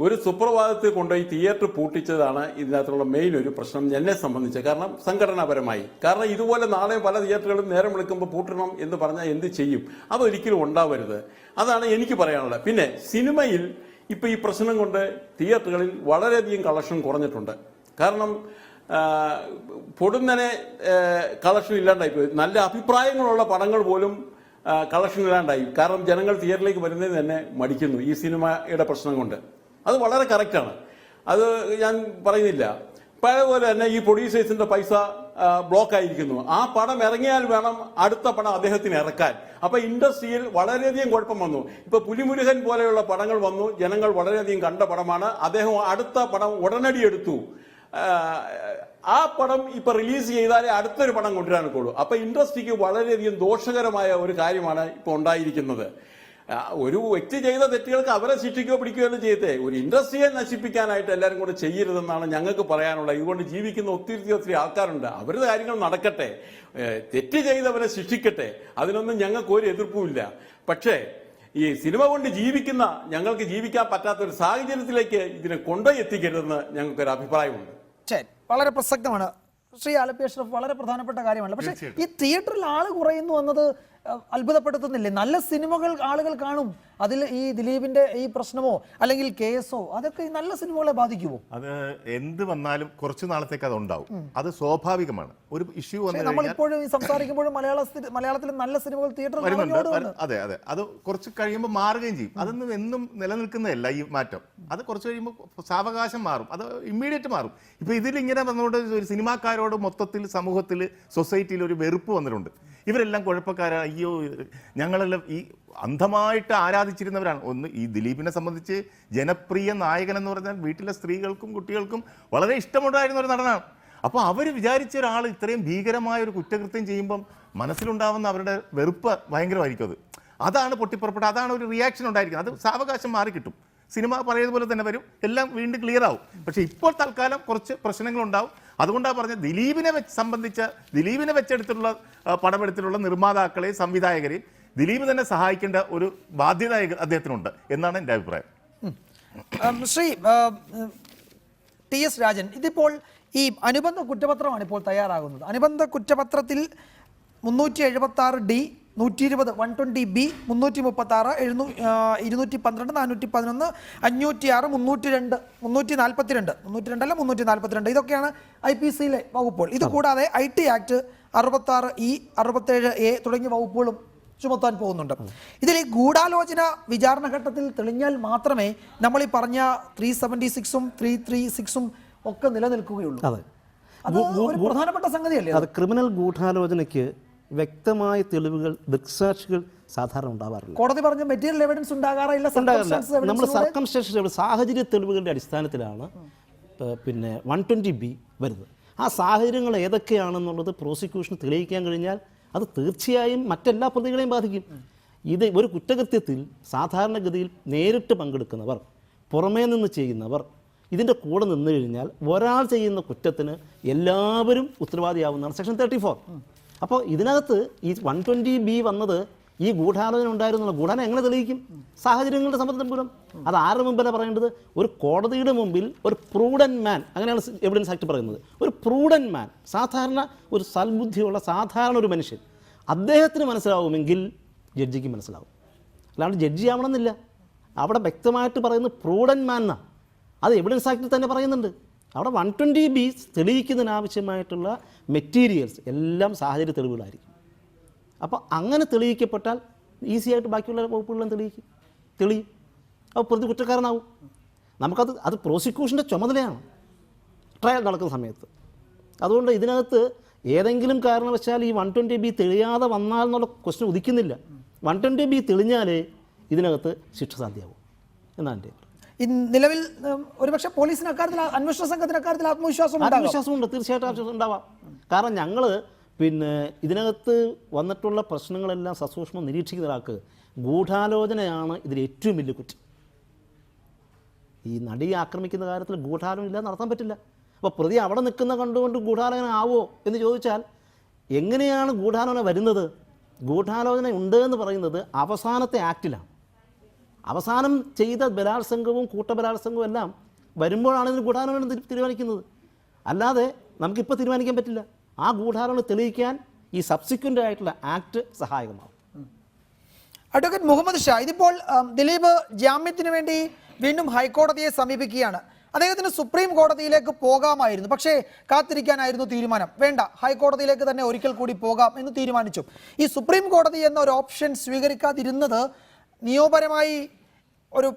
ഒരു സുപ്രഭാതത്തിൽ കൊണ്ടുപോയി തിയേറ്റർ പൂട്ടിച്ചതാണ് ഇതിനകത്തുള്ള മെയിൻ ഒരു പ്രശ്നം എന്നെ സംബന്ധിച്ച്. കാരണം സംഘടനാപരമായി, കാരണം ഇതുപോലെ നാളെ പല തിയേറ്ററുകളും നേരം വിളിക്കുമ്പോൾ പൂട്ടണം എന്ന് പറഞ്ഞാൽ എന്ത് ചെയ്യും? അതൊരിക്കലും ഉണ്ടാവരുത്. അതാണ് എനിക്ക് പറയാനുള്ളത്. പിന്നെ സിനിമയിൽ ഇപ്പൊ ഈ പ്രശ്നം കൊണ്ട് തിയേറ്ററുകളിൽ വളരെയധികം കളക്ഷൻ കുറഞ്ഞിട്ടുണ്ട്. കാരണം പൊടുന്നനെ കളക്ഷൻ ഇല്ലാണ്ടായിപ്പോയി. നല്ല അഭിപ്രായങ്ങളുള്ള പടങ്ങൾ പോലും കളക്ഷൻ ഇല്ലാണ്ടായി. കാരണം ജനങ്ങൾ തിയേറ്ററിലേക്ക് വരുന്നതിന് തന്നെ മടിക്കുന്നു ഈ സിനിമയുടെ പ്രശ്നം കൊണ്ട്. അത് വളരെ കറക്റ്റാണ്, അത് ഞാൻ പറയുന്നില്ല. പഴയപോലെ തന്നെ ഈ പ്രൊഡ്യൂസേഴ്സിന്റെ പൈസ ബ്ലോക്ക് ആയിരിക്കുന്നു. ആ പടം ഇറങ്ങിയാൽ വേണം അടുത്ത പടം അദ്ദേഹത്തിന് ഇറക്കാൻ. അപ്പൊ ഇൻഡസ്ട്രിയിൽ വളരെയധികം കുഴപ്പം വന്നു. ഇപ്പൊ പുലിമുരുകൻ പോലെയുള്ള പടങ്ങൾ വന്നു, ജനങ്ങൾ വളരെയധികം കണ്ട പടമാണ്. അദ്ദേഹം അടുത്ത പടം ഉടനടി എടുത്തു. ആ പടം ഇപ്പൊ റിലീസ് ചെയ്താലേ അടുത്തൊരു പടം കൊണ്ടുവരാനൊക്കെയുള്ളൂ. അപ്പൊ ഇൻഡസ്ട്രിക്ക് വളരെയധികം ദോഷകരമായ ഒരു കാര്യമാണ് ഇപ്പൊ ഉണ്ടായിരിക്കുന്നത്. ഒരു വ്യക്തി ചെയ്ത തെറ്റുകൾക്ക് അവരെ ശിക്ഷിക്കുകയോ പിടിക്കുകയോ ചെയ്തേ, ഒരു ഇൻഡസ്ട്രിയെ നശിപ്പിക്കാനായിട്ട് എല്ലാവരും കൂടെ ചെയ്യരുതെന്നാണ് ഞങ്ങൾക്ക് പറയാനുള്ളത്. ഇതുകൊണ്ട് ജീവിക്കുന്ന ഒത്തിരി ആൾക്കാരുണ്ട്. അവരുടെ കാര്യങ്ങൾ നടക്കട്ടെ, തെറ്റ് ചെയ്തവരെ ശിക്ഷിക്കട്ടെ, അതിനൊന്നും ഞങ്ങൾക്ക് ഒരു എതിർപ്പുമില്ല. പക്ഷേ ഈ സിനിമ കൊണ്ട് ജീവിക്കുന്ന ഞങ്ങൾക്ക് ജീവിക്കാൻ പറ്റാത്ത ഒരു സാഹചര്യത്തിലേക്ക് ഇതിനെ കൊണ്ടുപോയി എത്തിക്കരുതെന്ന് ഞങ്ങൾക്കൊരു അഭിപ്രായമുണ്ട്. ശരി, വളരെ പ്രസക്തമാണ് ശ്രീ ആലപ്പി അഷ്റഫ്, വളരെ പ്രധാനപ്പെട്ട കാര്യമാണ്. പക്ഷേ ഈ തിയേറ്ററിൽ ആള് കുറയുന്നു എന്നത് അത്ഭുതപ്പെടുത്തുന്നില്ലേ? നല്ല സിനിമകൾ ആളുകൾ കാണും. അതിൽ ഈ ദിലീപിന്റെ ഈ പ്രശ്നമോ അല്ലെങ്കിൽ കേസോ അതൊക്കെ ഈ നല്ല സിനിമകളെ ബാധിക്കുമോ? അത് എന്ത് വന്നാലും കുറച്ചു നാളത്തേക്ക് അത് ഉണ്ടാവും, അത് സ്വാഭാവികമാണ്. ഒരു ഇഷ്യൂ നമ്മളിപ്പോഴും സംസാരിക്കുമ്പോഴും മലയാളത്തിൽ നല്ല സിനിമകൾ തിയേറ്ററിൽ അതെ, അത് കുറച്ച് കഴിയുമ്പോൾ മാറുകയും ചെയ്യും. അതൊന്നും എന്നും നിലനിൽക്കുന്നതല്ല ഈ മാറ്റം. അത് കുറച്ച് കഴിയുമ്പോൾ സാവകാശം മാറും, അത് ഇമ്മീഡിയറ്റ് മാറും. ഇപ്പൊ ഇതിലിങ്ങനെ വന്നുകൊണ്ട് ഒരു സിനിമാക്കാരോട് മൊത്തത്തിൽ സമൂഹത്തിൽ സൊസൈറ്റിയിൽ ഒരു വെറുപ്പ് വന്നിട്ടുണ്ട്. ഇവരെല്ലാം കുഴപ്പക്കാരാണ്, അയ്യോ ഞങ്ങളെല്ലാം ഈ അന്ധമായിട്ട് ആരാധിച്ചിരുന്നവരാണ്. ഒന്ന്, ഈ ദിലീപിനെ സംബന്ധിച്ച് ജനപ്രിയ നായകൻ എന്ന് പറഞ്ഞാൽ വീട്ടിലെ സ്ത്രീകൾക്കും കുട്ടികൾക്കും വളരെ ഇഷ്ടമുണ്ടായിരുന്ന ഒരു നടനാണ്. അപ്പോൾ അവർ വിചാരിച്ച ഒരാൾ ഇത്രയും ഭീകരമായ ഒരു കുറ്റകൃത്യം ചെയ്യുമ്പം മനസ്സിലുണ്ടാവുന്ന അവരുടെ വെറുപ്പ് ഭയങ്കരമായിരിക്കും. അതാണ് പൊട്ടിപ്പുറപ്പെട്ടത്, അതാണ് ഒരു റിയാക്ഷൻ ഉണ്ടായിരിക്കുന്നത്. അത് സാവകാശം മാറിക്കിട്ടും, സിനിമ പറയുന്നതുപോലെ തന്നെ വരും, എല്ലാം വീണ്ടും ക്ലിയർ ആവും. പക്ഷേ ഇപ്പോൾ തൽക്കാലം കുറച്ച് പ്രശ്നങ്ങളുണ്ടാവും. അതുകൊണ്ടാണ് പറഞ്ഞത് ദിലീപിനെ വെച്ചെടുത്തിട്ടുള്ള പടമെടുത്തിട്ടുള്ള നിർമ്മാതാക്കളെയും സംവിധായകരെയും ദിലീപ് തന്നെ സഹായിക്കേണ്ട ഒരു ബാധ്യത അദ്ദേഹത്തിനുണ്ട് എന്നാണ് എൻ്റെ അഭിപ്രായം. ശ്രീ TS രാജൻ, ഇതിപ്പോൾ ഈ അനുബന്ധ കുറ്റപത്രമാണ് ഇപ്പോൾ തയ്യാറാകുന്നത്. അനുബന്ധ കുറ്റപത്രത്തിൽ 376D 120 120B 336 212 411 506 342 ഇതൊക്കെയാണ് IPCയിലെ വകുപ്പുകൾ. ഇത് കൂടാതെ IT ആക്ട് 66E 67A തുടങ്ങിയ വകുപ്പുകളും ചുമത്താൻ പോകുന്നുണ്ട്. ഇതിൽ ഈ ഗൂഢാലോചന വിചാരണ ഘട്ടത്തിൽ തെളിഞ്ഞാൽ മാത്രമേ നമ്മൾ ഈ പറഞ്ഞ 376ഉം 336ഉം ഒക്കെ നിലനിൽക്കുകയുള്ളൂ. അത് ഒരു പ്രധാനപ്പെട്ട സംഗതിയല്ലേ? അത് ക്രിമിനൽ ഗൂഢാലോചനയ്ക്ക് വ്യക്തമായ തെളിവുകൾ, ദൃക്സാക്ഷികൾ സാധാരണ ഉണ്ടാവാറില്ല. കോടതി പറഞ്ഞ മെറ്റീരിയൽ എവിഡൻസ് ഉണ്ടാകാറില്ല. നമ്മൾ സർക്കംസ്റ്റൻഷ്യൽ സാഹചര്യ തെളിവുകളുടെ അടിസ്ഥാനത്തിലാണ് പിന്നെ 120B വരുന്നത്. ആ സാഹചര്യങ്ങൾ ഏതൊക്കെയാണെന്നുള്ളത് പ്രോസിക്യൂഷന് തെളിയിക്കാൻ കഴിഞ്ഞാൽ അത് തീർച്ചയായും മറ്റെല്ലാ പ്രതികളെയും ബാധിക്കും. ഇത് ഒരു കുറ്റകൃത്യത്തിൽ സാധാരണഗതിയിൽ നേരിട്ട് പങ്കെടുക്കുന്നവർ, പുറമേ നിന്ന് ചെയ്യുന്നവർ, ഇതിൻ്റെ കൂടെ നിന്ന് കഴിഞ്ഞാൽ ഒരാൾ ചെയ്യുന്ന കുറ്റത്തിന് എല്ലാവരും ഉത്തരവാദിയാവുന്നതാണ് സെക്ഷൻ 34. അപ്പോൾ ഇതിനകത്ത് ഈ 120B വന്നത് ഈ ഗൂഢാലോചന ഉണ്ടായിരുന്നുള്ള ഗൂഢാലോചന എങ്ങനെ തെളിയിക്കും? സാഹചര്യങ്ങളുടെ സമ്മർദ്ദം മൂലം. അത് ആരുടെ മുമ്പിലാണ് പറയേണ്ടത്? ഒരു കോടതിയുടെ മുമ്പിൽ ഒരു പ്രൂഡൻറ്റ് മാൻ, അങ്ങനെയാണ് എവിഡൻസ് ആക്ട് പറയുന്നത്. ഒരു പ്രൂഡൻറ്റ് മാൻ, സാധാരണ ഒരു സൽബുദ്ധിയുള്ള സാധാരണ ഒരു മനുഷ്യൻ, അദ്ദേഹത്തിന് മനസ്സിലാവുമെങ്കിൽ ജഡ്ജിക്ക് മനസ്സിലാവും. അല്ലാണ്ട് ജഡ്ജി ആവണമെന്നില്ല. അവിടെ വ്യക്തമായിട്ട് പറയുന്നത് പ്രൂഡൻറ്റ് മാൻ എന്നാണ്. അത് എവിഡൻസ് ആക്ടിൽ തന്നെ പറയുന്നുണ്ട്. അവിടെ 120B തെളിയിക്കുന്നതിനാവശ്യമായിട്ടുള്ള മെറ്റീരിയൽസ് എല്ലാം സാഹചര്യ തെളിവുകളായിരിക്കും. അപ്പോൾ അങ്ങനെ തെളിയിക്കപ്പെട്ടാൽ ഈസിയായിട്ട് ബാക്കിയുള്ള വകുപ്പുകളെല്ലാം തെളിയും. അപ്പോൾ പ്രതി കുറ്റക്കാരനാവും. അത് പ്രോസിക്യൂഷൻ്റെ ചുമതലയാണ് ട്രയൽ നടക്കുന്ന സമയത്ത്. അതുകൊണ്ട് ഇതിനകത്ത് ഏതെങ്കിലും കാരണവശാൽ ഈ 120B തെളിയാതെ വന്നാൽ എന്നുള്ള ക്വസ്റ്റ്യൻ ഉദിക്കുന്നില്ല. 120B തെളിഞ്ഞാലേ ഇതിനകത്ത് ശിക്ഷ സാധ്യമാവും എന്നാണ് എൻ്റെ. ഈ നിലവിൽ ഒരുപക്ഷെ പോലീസിന് അക്കാര്യത്തിൽ, അന്വേഷണ സംഘത്തിന് അക്കാര്യത്തിൽ ആത്മവിശ്വാസമുണ്ട്, തീർച്ചയായിട്ടും ആവശ്യം ഉണ്ടാവാം. കാരണം ഞങ്ങൾ ഇതിനകത്ത് വന്നിട്ടുള്ള പ്രശ്നങ്ങളെല്ലാം സസൂക്ഷ്മം നിരീക്ഷിക്കുന്ന ഒരാൾക്ക് ഗൂഢാലോചനയാണ് ഇതിൽ ഏറ്റവും വലിയ കുറ്റം. ഈ നടിയെ ആക്രമിക്കുന്ന കാര്യത്തിൽ ഗൂഢാലോചന ഇല്ലാതെ നടത്താൻ പറ്റില്ല. അപ്പോൾ പ്രതി അവിടെ നിൽക്കുന്ന കണ്ടുകൊണ്ട് ഗൂഢാലോചന ആവോ എന്ന് ചോദിച്ചാൽ എങ്ങനെയാണ് ഗൂഢാലോചന വരുന്നത്? ഗൂഢാലോചന ഉണ്ട് എന്ന് പറയുന്നത് അവസാനത്തെ ആക്റ്റിലാണ്. അവസാനം ചെയ്ത ബലാത്സംഗവും കൂട്ടബലാത്സംഗവും എല്ലാം വരുമ്പോഴാണ് ഇതിന് ഗൂഢാലോചന തീരുമാനിക്കുന്നത്. അല്ലാതെ നമുക്കിപ്പോൾ തീരുമാനിക്കാൻ പറ്റില്ല. ആ ഗൂഢാലോചന തെളിയിക്കാൻ ഈ സബ്സിക്വൻ്റ് ആയിട്ടുള്ള ആക്ട് സഹായകമാവും. അഡ്വക്കേറ്റ് മുഹമ്മദ് ഷാ, ഇതിപ്പോൾ ദിലീപ് ജാമ്യത്തിന് വേണ്ടി വീണ്ടും ഹൈക്കോടതിയെ സമീപിക്കുകയാണ്. അദ്ദേഹത്തിന് സുപ്രീം കോടതിയിലേക്ക് പോകാമായിരുന്നു, പക്ഷേ കാത്തിരിക്കാനായിരുന്നു തീരുമാനം. വേണ്ട, ഹൈക്കോടതിയിലേക്ക് തന്നെ ഒരിക്കൽ കൂടി പോകാം എന്ന് തീരുമാനിച്ചു. ഈ സുപ്രീം കോടതി എന്ന ഒരു ഓപ്ഷൻ സ്വീകരിക്കാതിരുന്നത് നിയമപരമായി ഒരു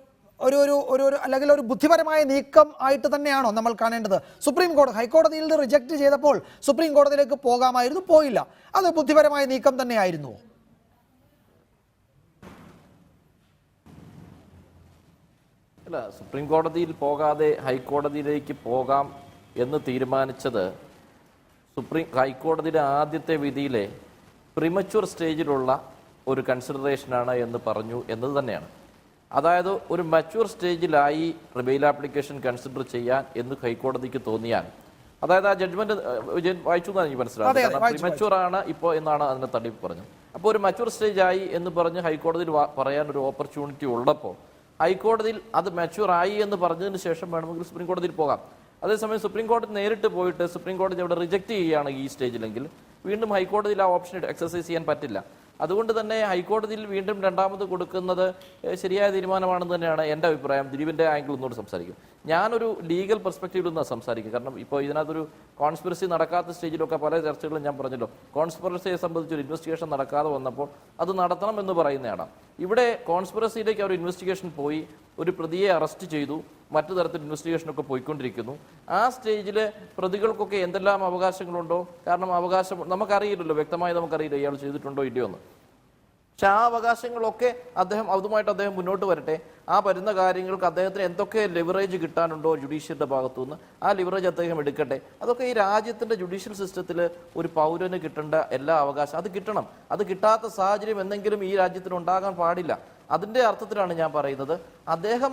അല്ലെങ്കിൽ ഒരു ബുദ്ധിപരമായ നീക്കം ആയിട്ട് തന്നെയാണോ നമ്മൾ കാണേണ്ടത്? സുപ്രീം കോടതി ഹൈക്കോടതിയിൽ നിന്ന് റിജക്റ്റ് ചെയ്തപ്പോൾ സുപ്രീം കോടതിയിലേക്ക് പോകാമായിരുന്നു, പോയില്ല. അത് ബുദ്ധിപരമായ നീക്കം തന്നെയായിരുന്നുവോ? അല്ല, സുപ്രീം കോടതിയിൽ പോകാതെ ഹൈക്കോടതിയിലേക്ക് പോകാം എന്ന് തീരുമാനിച്ചത് ഹൈക്കോടതിയുടെ ആദ്യത്തെ വിധിയിലെ പ്രിമച്വർ സ്റ്റേജിലുള്ള ഒരു കൺസിഡറേഷനാണ് എന്ന് പറഞ്ഞു എന്നത് തന്നെയാണ്. അതായത് ഒരു മച്വർ സ്റ്റേജിലായി ബെയിൽ ആപ്ലിക്കേഷൻ കൺസിഡർ ചെയ്യാൻ എന്ന് ഹൈക്കോടതിക്ക് തോന്നിയാൽ, അതായത് ആ ജഡ്ജ്മെന്റ് വായിച്ചു എന്നാണ് എനിക്ക് മനസ്സിലാവുന്നത്. പ്രിമച്വർ ആണ് ഇപ്പോൾ എന്നാണ് അതിനെ തള്ളി പറഞ്ഞത്. അപ്പോൾ ഒരു മച്വർ സ്റ്റേജ് ആയി എന്ന് പറഞ്ഞ് ഹൈക്കോടതിയിൽ പറയാൻ ഒരു ഓപ്പർച്യൂണിറ്റി ഉള്ളപ്പോൾ ഹൈക്കോടതിയിൽ അത് മച്വർ ആയി എന്ന് പറഞ്ഞതിന് ശേഷം വേണമെങ്കിൽ സുപ്രീം കോടതിയിൽ പോകാം. അതേസമയം സുപ്രീം കോടതി നേരിട്ട് പോയിട്ട് സുപ്രീം കോടതി അവിടെ റിജക്റ്റ് ചെയ്യുകയാണ് ഈ സ്റ്റേജിലെങ്കിൽ വീണ്ടും ഹൈക്കോടതിയിൽ ആ ഓപ്ഷൻ എക്സസൈസ് ചെയ്യാൻ പറ്റില്ല. അതുകൊണ്ട് തന്നെ ഹൈക്കോടതിയിൽ വീണ്ടും രണ്ടാമത് കൊടുക്കുന്നത് ശരിയായ തീരുമാനമാണെന്ന് തന്നെയാണ് എൻ്റെ അഭിപ്രായം. ദിലീപിൻ്റെ ആംഗിൾ ഒന്നുകൂടെ സംസാരിക്കും. ഞാനൊരു ലീഗൽ പെർസ്പെക്റ്റീവിൽ നിന്നാണ് സംസാരിക്കും. കാരണം ഇപ്പോൾ ഇതിനകത്തൊരു കോൺസ്പിറസി നടക്കാത്ത സ്റ്റേജിലൊക്കെ പല ചർച്ചകളും ഞാൻ പറഞ്ഞല്ലോ. കോൺസ്പിറസിയെ സംബന്ധിച്ചൊരു ഇൻവെസ്റ്റിഗേഷൻ നടക്കാതെ വന്നപ്പോൾ അത് നടത്തണം എന്ന് പറയുന്നതാണ്. ഇവിടെ കോൺസ്പിറസിയിലേക്ക് ഒരു ഇൻവെസ്റ്റിഗേഷൻ പോയി, ഒരു പ്രതിയെ അറസ്റ്റ് ചെയ്തു, മറ്റു തരത്തിൽ ഇൻവെസ്റ്റിഗേഷനൊക്കെ പോയിക്കൊണ്ടിരിക്കുന്നു. ആ സ്റ്റേജിൽ പ്രതികൾക്കൊക്കെ എന്തെല്ലാം അവകാശങ്ങളുണ്ടോ? കാരണം അവകാശം നമുക്കറിയില്ലല്ലോ, വ്യക്തമായി നമുക്കറിയില്ല ഇയാൾ ചെയ്തിട്ടുണ്ടോ ഇല്ലയോ എന്ന്. പക്ഷെ ആ അവകാശങ്ങളൊക്കെ അതുമായിട്ട് അദ്ദേഹം മുന്നോട്ട് വരട്ടെ. ആ വരുന്ന കാര്യങ്ങൾക്ക് അദ്ദേഹത്തിന് എന്തൊക്കെ ലിവറേജ് കിട്ടാനുണ്ടോ ജുഡീഷ്യറിയുടെ ഭാഗത്തു നിന്ന്, ആ ലിവറേജ് അദ്ദേഹം എടുക്കട്ടെ. അതൊക്കെ ഈ രാജ്യത്തിൻ്റെ ജുഡീഷ്യൽ സിസ്റ്റത്തിൽ ഒരു പൗരന് കിട്ടേണ്ട എല്ലാ അവകാശം അത് കിട്ടണം. അത് കിട്ടാത്ത സാഹചര്യം എന്തെങ്കിലും ഈ രാജ്യത്തിന് ഉണ്ടാകാൻ പാടില്ല. അതിൻ്റെ അർത്ഥത്തിലാണ് ഞാൻ പറയുന്നത്. അദ്ദേഹം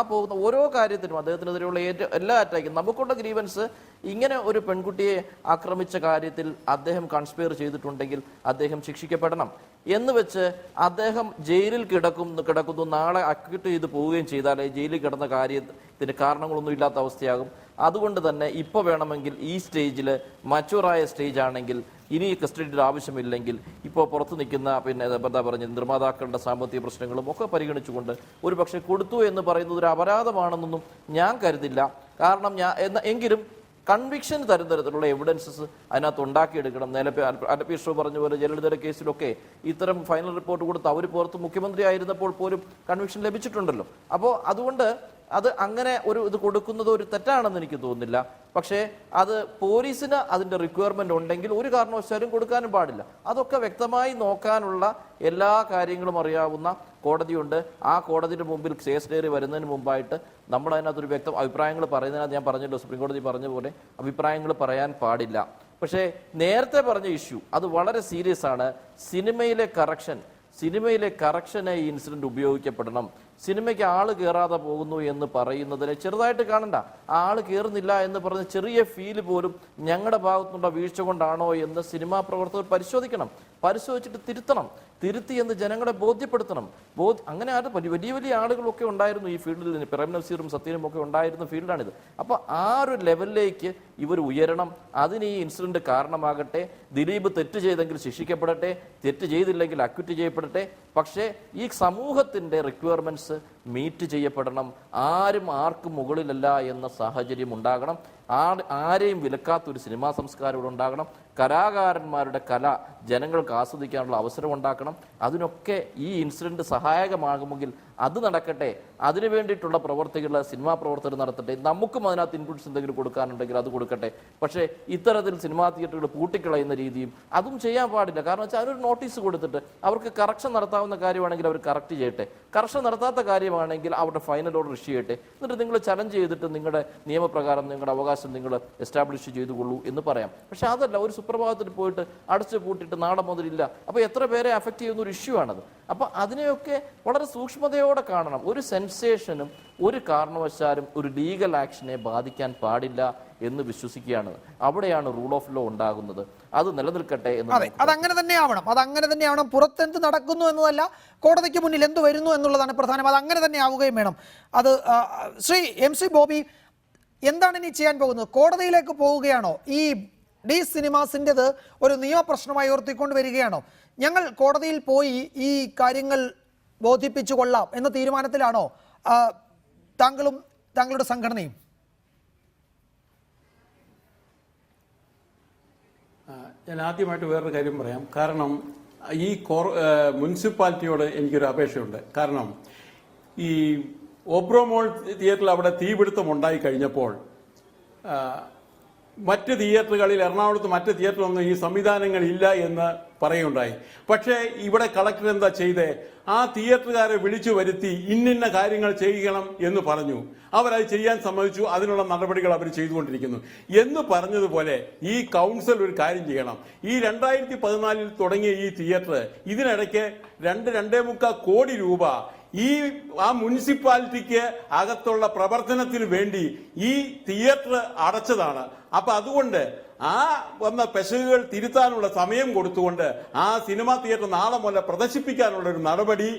പോകുന്ന ഓരോ കാര്യത്തിനും അദ്ദേഹത്തിനെതിരെയുള്ള എല്ലാ അറ്റാക്കും, നമുക്കുള്ള ഗ്രീവൻസ് ഇങ്ങനെ ഒരു പെൺകുട്ടിയെ ആക്രമിച്ച കാര്യത്തിൽ അദ്ദേഹം കൺസ്പയർ ചെയ്തിട്ടുണ്ടെങ്കിൽ അദ്ദേഹം ശിക്ഷിക്കപ്പെടണം എന്ന് വെച്ച് അദ്ദേഹം ജയിലിൽ കിടക്കുന്നു നാളെ അക്യൂട്ട് ചെയ്ത് പോവുകയും ചെയ്താൽ ജയിലിൽ കിടന്ന കാര്യത്തിന് കാരണങ്ങളൊന്നും ഇല്ലാത്ത അവസ്ഥയാകും. അതുകൊണ്ട് തന്നെ ഇപ്പോൾ വേണമെങ്കിൽ ഈ സ്റ്റേജിൽ മച്ചുവറായ സ്റ്റേജ് ആണെങ്കിൽ ഇനി കസ്റ്റഡിയുടെ ആവശ്യമില്ലെങ്കിൽ ഇപ്പോൾ പുറത്ത് നിൽക്കുന്ന എന്താ പറഞ്ഞ നിർമ്മാതാക്കളുടെ സാമ്പത്തിക പ്രശ്നങ്ങളും ഒക്കെ പരിഗണിച്ചുകൊണ്ട് ഒരു പക്ഷേ കൊടുത്തു എന്ന് പറയുന്നത് ഒരു അപരാധമാണെന്നൊന്നും ഞാൻ കരുതില്ല. കാരണം എങ്കിലും കൺവിക്ഷൻ തരത്തിലുള്ള എവിഡൻസസ് അതിനകത്ത് ഉണ്ടാക്കിയെടുക്കണം. അലപീഷ് പറഞ്ഞ പോലെ ജലലിതയുടെ കേസിലൊക്കെ ഇത്തരം ഫൈനൽ റിപ്പോർട്ട് കൊടുത്ത് അവർ പുറത്ത് മുഖ്യമന്ത്രി ആയിരുന്നപ്പോൾ പോലും കൺവിക്ഷൻ ലഭിച്ചിട്ടുണ്ടല്ലോ. അപ്പോൾ അതുകൊണ്ട് അത് അങ്ങനെ ഇത് കൊടുക്കുന്നത് ഒരു തെറ്റാണെന്ന് എനിക്ക് തോന്നുന്നില്ല. പക്ഷേ അത് പോലീസിന് അതിൻ്റെ റിക്വയർമെൻ്റ് ഉണ്ടെങ്കിൽ ഒരു കാരണവശാലും കൊടുക്കാനും പാടില്ല. അതൊക്കെ വ്യക്തമായി നോക്കാനുള്ള എല്ലാ കാര്യങ്ങളും അറിയാവുന്ന കോടതിയുണ്ട്. ആ കോടതിയുടെ മുമ്പിൽ കേസ് ഡയറി വരുന്നതിന് മുമ്പായിട്ട് നമ്മൾ അതിനകത്തൊരു അഭിപ്രായങ്ങൾ പറയുന്നതിനകത്ത് ഞാൻ പറഞ്ഞല്ലോ, സുപ്രീം കോടതി പറഞ്ഞ പോലെ അഭിപ്രായങ്ങൾ പറയാൻ പാടില്ല. പക്ഷേ നേരത്തെ പറഞ്ഞ ഇഷ്യൂ അത് വളരെ സീരിയസ് ആണ്. സിനിമയിലെ കറക്ഷനെ ഈ ഇൻസിഡന്റ് ഉപയോഗിക്കപ്പെടണം. സിനിമയ്ക്ക് ആള് കയറാതെ പോകുന്നു എന്ന് പറയുന്നതിനെ ചെറുതായിട്ട് കാണണ്ട. ആള് കയറുന്നില്ല എന്ന് പറഞ്ഞ ചെറിയ ഫീല് പോലും ഞങ്ങളുടെ ഭാഗത്തുനിന്നുള്ള വീഴ്ച കൊണ്ടാണോ എന്ന് സിനിമാ പ്രവർത്തകർ പരിശോധിച്ചിട്ട് തിരുത്തി എന്ന് ജനങ്ങളെ ബോധ്യപ്പെടുത്തണം. അങ്ങനെ വലിയ വലിയ ആളുകളൊക്കെ ഉണ്ടായിരുന്നു ഈ ഫീൽഡിൽ. പ്രേം നസീറും സത്യനും ഒക്കെ ഉണ്ടായിരുന്ന ഫീൽഡാണിത്. അപ്പോൾ ആ ഒരു ലെവലിലേക്ക് ഇവർ ഉയരണം. അതിന് ഈ ഇൻസിഡന്റ് കാരണമാകട്ടെ. ദിലീപ് തെറ്റ് ചെയ്തെങ്കിൽ ശിക്ഷിക്കപ്പെടട്ടെ, തെറ്റ് ചെയ്തില്ലെങ്കിൽ അക്വിറ്റ് ചെയ്യപ്പെടട്ടെ. പക്ഷേ ഈ സമൂഹത്തിൻ്റെ റിക്വയർമെന്റ്സ് മീറ്റ് ചെയ്യപ്പെടണം. ആർക്കും മുകളിലല്ല എന്ന സാഹചര്യം ഉണ്ടാകണം. ആരെയും വിലക്കാത്തൊരു സിനിമാ സംസ്കാരം ഇവിടെ ഉണ്ടാകണം. കലാകാരന്മാരുടെ കല ജനങ്ങൾക്ക് ആസ്വദിക്കാനുള്ള അവസരം ഉണ്ടാക്കണം. അതിനൊക്കെ ഈ ഇൻസിഡന്റ് സഹായകമാകുമെങ്കിൽ അത് നടക്കട്ടെ, അതിനു വേണ്ടിയിട്ടുള്ള പ്രവർത്തികൾ സിനിമാ പ്രവർത്തകർ നടത്തട്ടെ, നമുക്കും അതിനകത്ത് ഇൻപുട്സ് എന്തെങ്കിലും കൊടുക്കാനുണ്ടെങ്കിൽ അത് കൊടുക്കട്ടെ. പക്ഷേ ഇത്തരത്തിൽ സിനിമാ തിയേറ്ററുകൾ പൂട്ടിക്കളയുന്ന രീതിയും അതും ചെയ്യാൻ പാടില്ല. കാരണം വെച്ചാൽ അതിനൊരു നോട്ടീസ് കൊടുത്തിട്ട് അവർക്ക് കറക്ഷൻ നടത്താവുന്ന കാര്യമാണെങ്കിൽ അവർ കറക്റ്റ് ചെയ്യട്ടെ, കറക്ഷൻ നടത്താത്ത കാര്യമാണെങ്കിൽ അവരുടെ ഫൈനൽ ഓർഡർ ഇഷ്യൂ ചെയ്യട്ടെ. എന്നിട്ട് നിങ്ങൾ ചലഞ്ച് ചെയ്തിട്ട് നിങ്ങളുടെ നിയമപ്രകാരം നിങ്ങളുടെ അവകാശം നിങ്ങൾ എസ്റ്റാബ്ലിഷ് ചെയ്തുകൊള്ളൂ എന്ന് പറയാം. പക്ഷെ അതല്ല, ഒരു സുപ്രഭാതത്തിൽ പോയിട്ട് അടച്ചു പൂട്ടിയിട്ട് നാളെ മുതലില്ല. അപ്പോൾ എത്ര പേരെ അഫക്റ്റ് ചെയ്യുന്ന ഒരു ഇഷ്യൂ ആണത്. അപ്പോൾ അതിനെയൊക്കെ വളരെ സൂക്ഷ്മതയോടെ കാണണം. ഒരു സെൻസേഷനും ഒരു കാരണവശാലും ഒരു ലീഗൽ ആക്ഷനെ ബാധിക്കാൻ പാടില്ല എന്ന് വിശ്വസിക്കുകയാണ്. അവിടെയാണ് റൂൾ ഓഫ് ലോ ഉണ്ടാകുന്നത്. അത് നിലനിൽക്കട്ടെ എന്ന്. അതങ്ങനെ തന്നെ ആവണം. പുറത്തെന്ത് നടക്കുന്നു എന്നതല്ല, കോടതിക്ക് മുന്നിൽ എന്ത് വരുന്നു എന്നുള്ളതാണ് പ്രധാനം. അത് അങ്ങനെ തന്നെ ആവുകയും വേണം. അത് ശ്രീ MC ബോബി, എന്താണ് ഇനി ചെയ്യാൻ പോകുന്നത്? കോടതിയിലേക്ക് പോവുകയാണോ? ഈ ഡി സിനിമാസിൻ്റെത് ഒരു നിയമപ്രശ്നമായി ഉയർത്തിക്കൊണ്ട് വരികയാണോ? ഞങ്ങൾ കോടതിയിൽ പോയി ഈ കാര്യങ്ങൾ ബോധിപ്പിച്ചു കൊള്ളാം എന്ന തീരുമാനത്തിലാണോ താങ്കളും താങ്കളുടെ സംഘടനയും? ഞാൻ ആദ്യമായിട്ട് വേറൊരു കാര്യം പറയാം. കാരണം ഈ മുനിസിപ്പാലിറ്റിയോട് എനിക്കൊരു അപേക്ഷയുണ്ട്. കാരണം ഈ ഓബ്രോമോൾ തിയേറ്ററിൽ അവിടെ തീപിടുത്തം ഉണ്ടായി കഴിഞ്ഞപ്പോൾ മറ്റ് തിയേറ്ററുകളിൽ, എറണാകുളത്ത് മറ്റ് തിയേറ്ററിലൊന്നും ഈ സംവിധാനങ്ങൾ ഇല്ല എന്ന് പറയുണ്ടായി. പക്ഷേ ഇവിടെ കളക്ടർ എന്താ ചെയ്തേ? ആ തിയേറ്ററുകാരെ വിളിച്ചു വരുത്തി ഇന്നിന്ന കാര്യങ്ങൾ ചെയ്യണം എന്ന് പറഞ്ഞു. അവരത് ചെയ്യാൻ സമ്മതിച്ചു. അതിനുള്ള നടപടികൾ അവർ ചെയ്തുകൊണ്ടിരിക്കുന്നു. എന്ന് പറഞ്ഞതുപോലെ ഈ കൗൺസിൽ ഒരു കാര്യം ചെയ്യണം. ഈ 2014 തുടങ്ങിയ ഈ തിയേറ്റർ ഇതിനിടയ്ക്ക് 2-2.25 കോടി രൂപ ആ മുനിസിപ്പാലിറ്റിക്ക് അകത്തുള്ള പ്രവർത്തനത്തിന് വേണ്ടി ഈ തിയേറ്റർ അടച്ചതാണ്. അപ്പൊ അതുകൊണ്ട് ആ വന്ന പെശകുകൾ തിരുത്താനുള്ള സമയം കൊടുത്തുകൊണ്ട് ആ സിനിമാ തിയേറ്റർ നാളെ മുതൽ പ്രദർശിപ്പിക്കാനുള്ള ഒരു നടപടി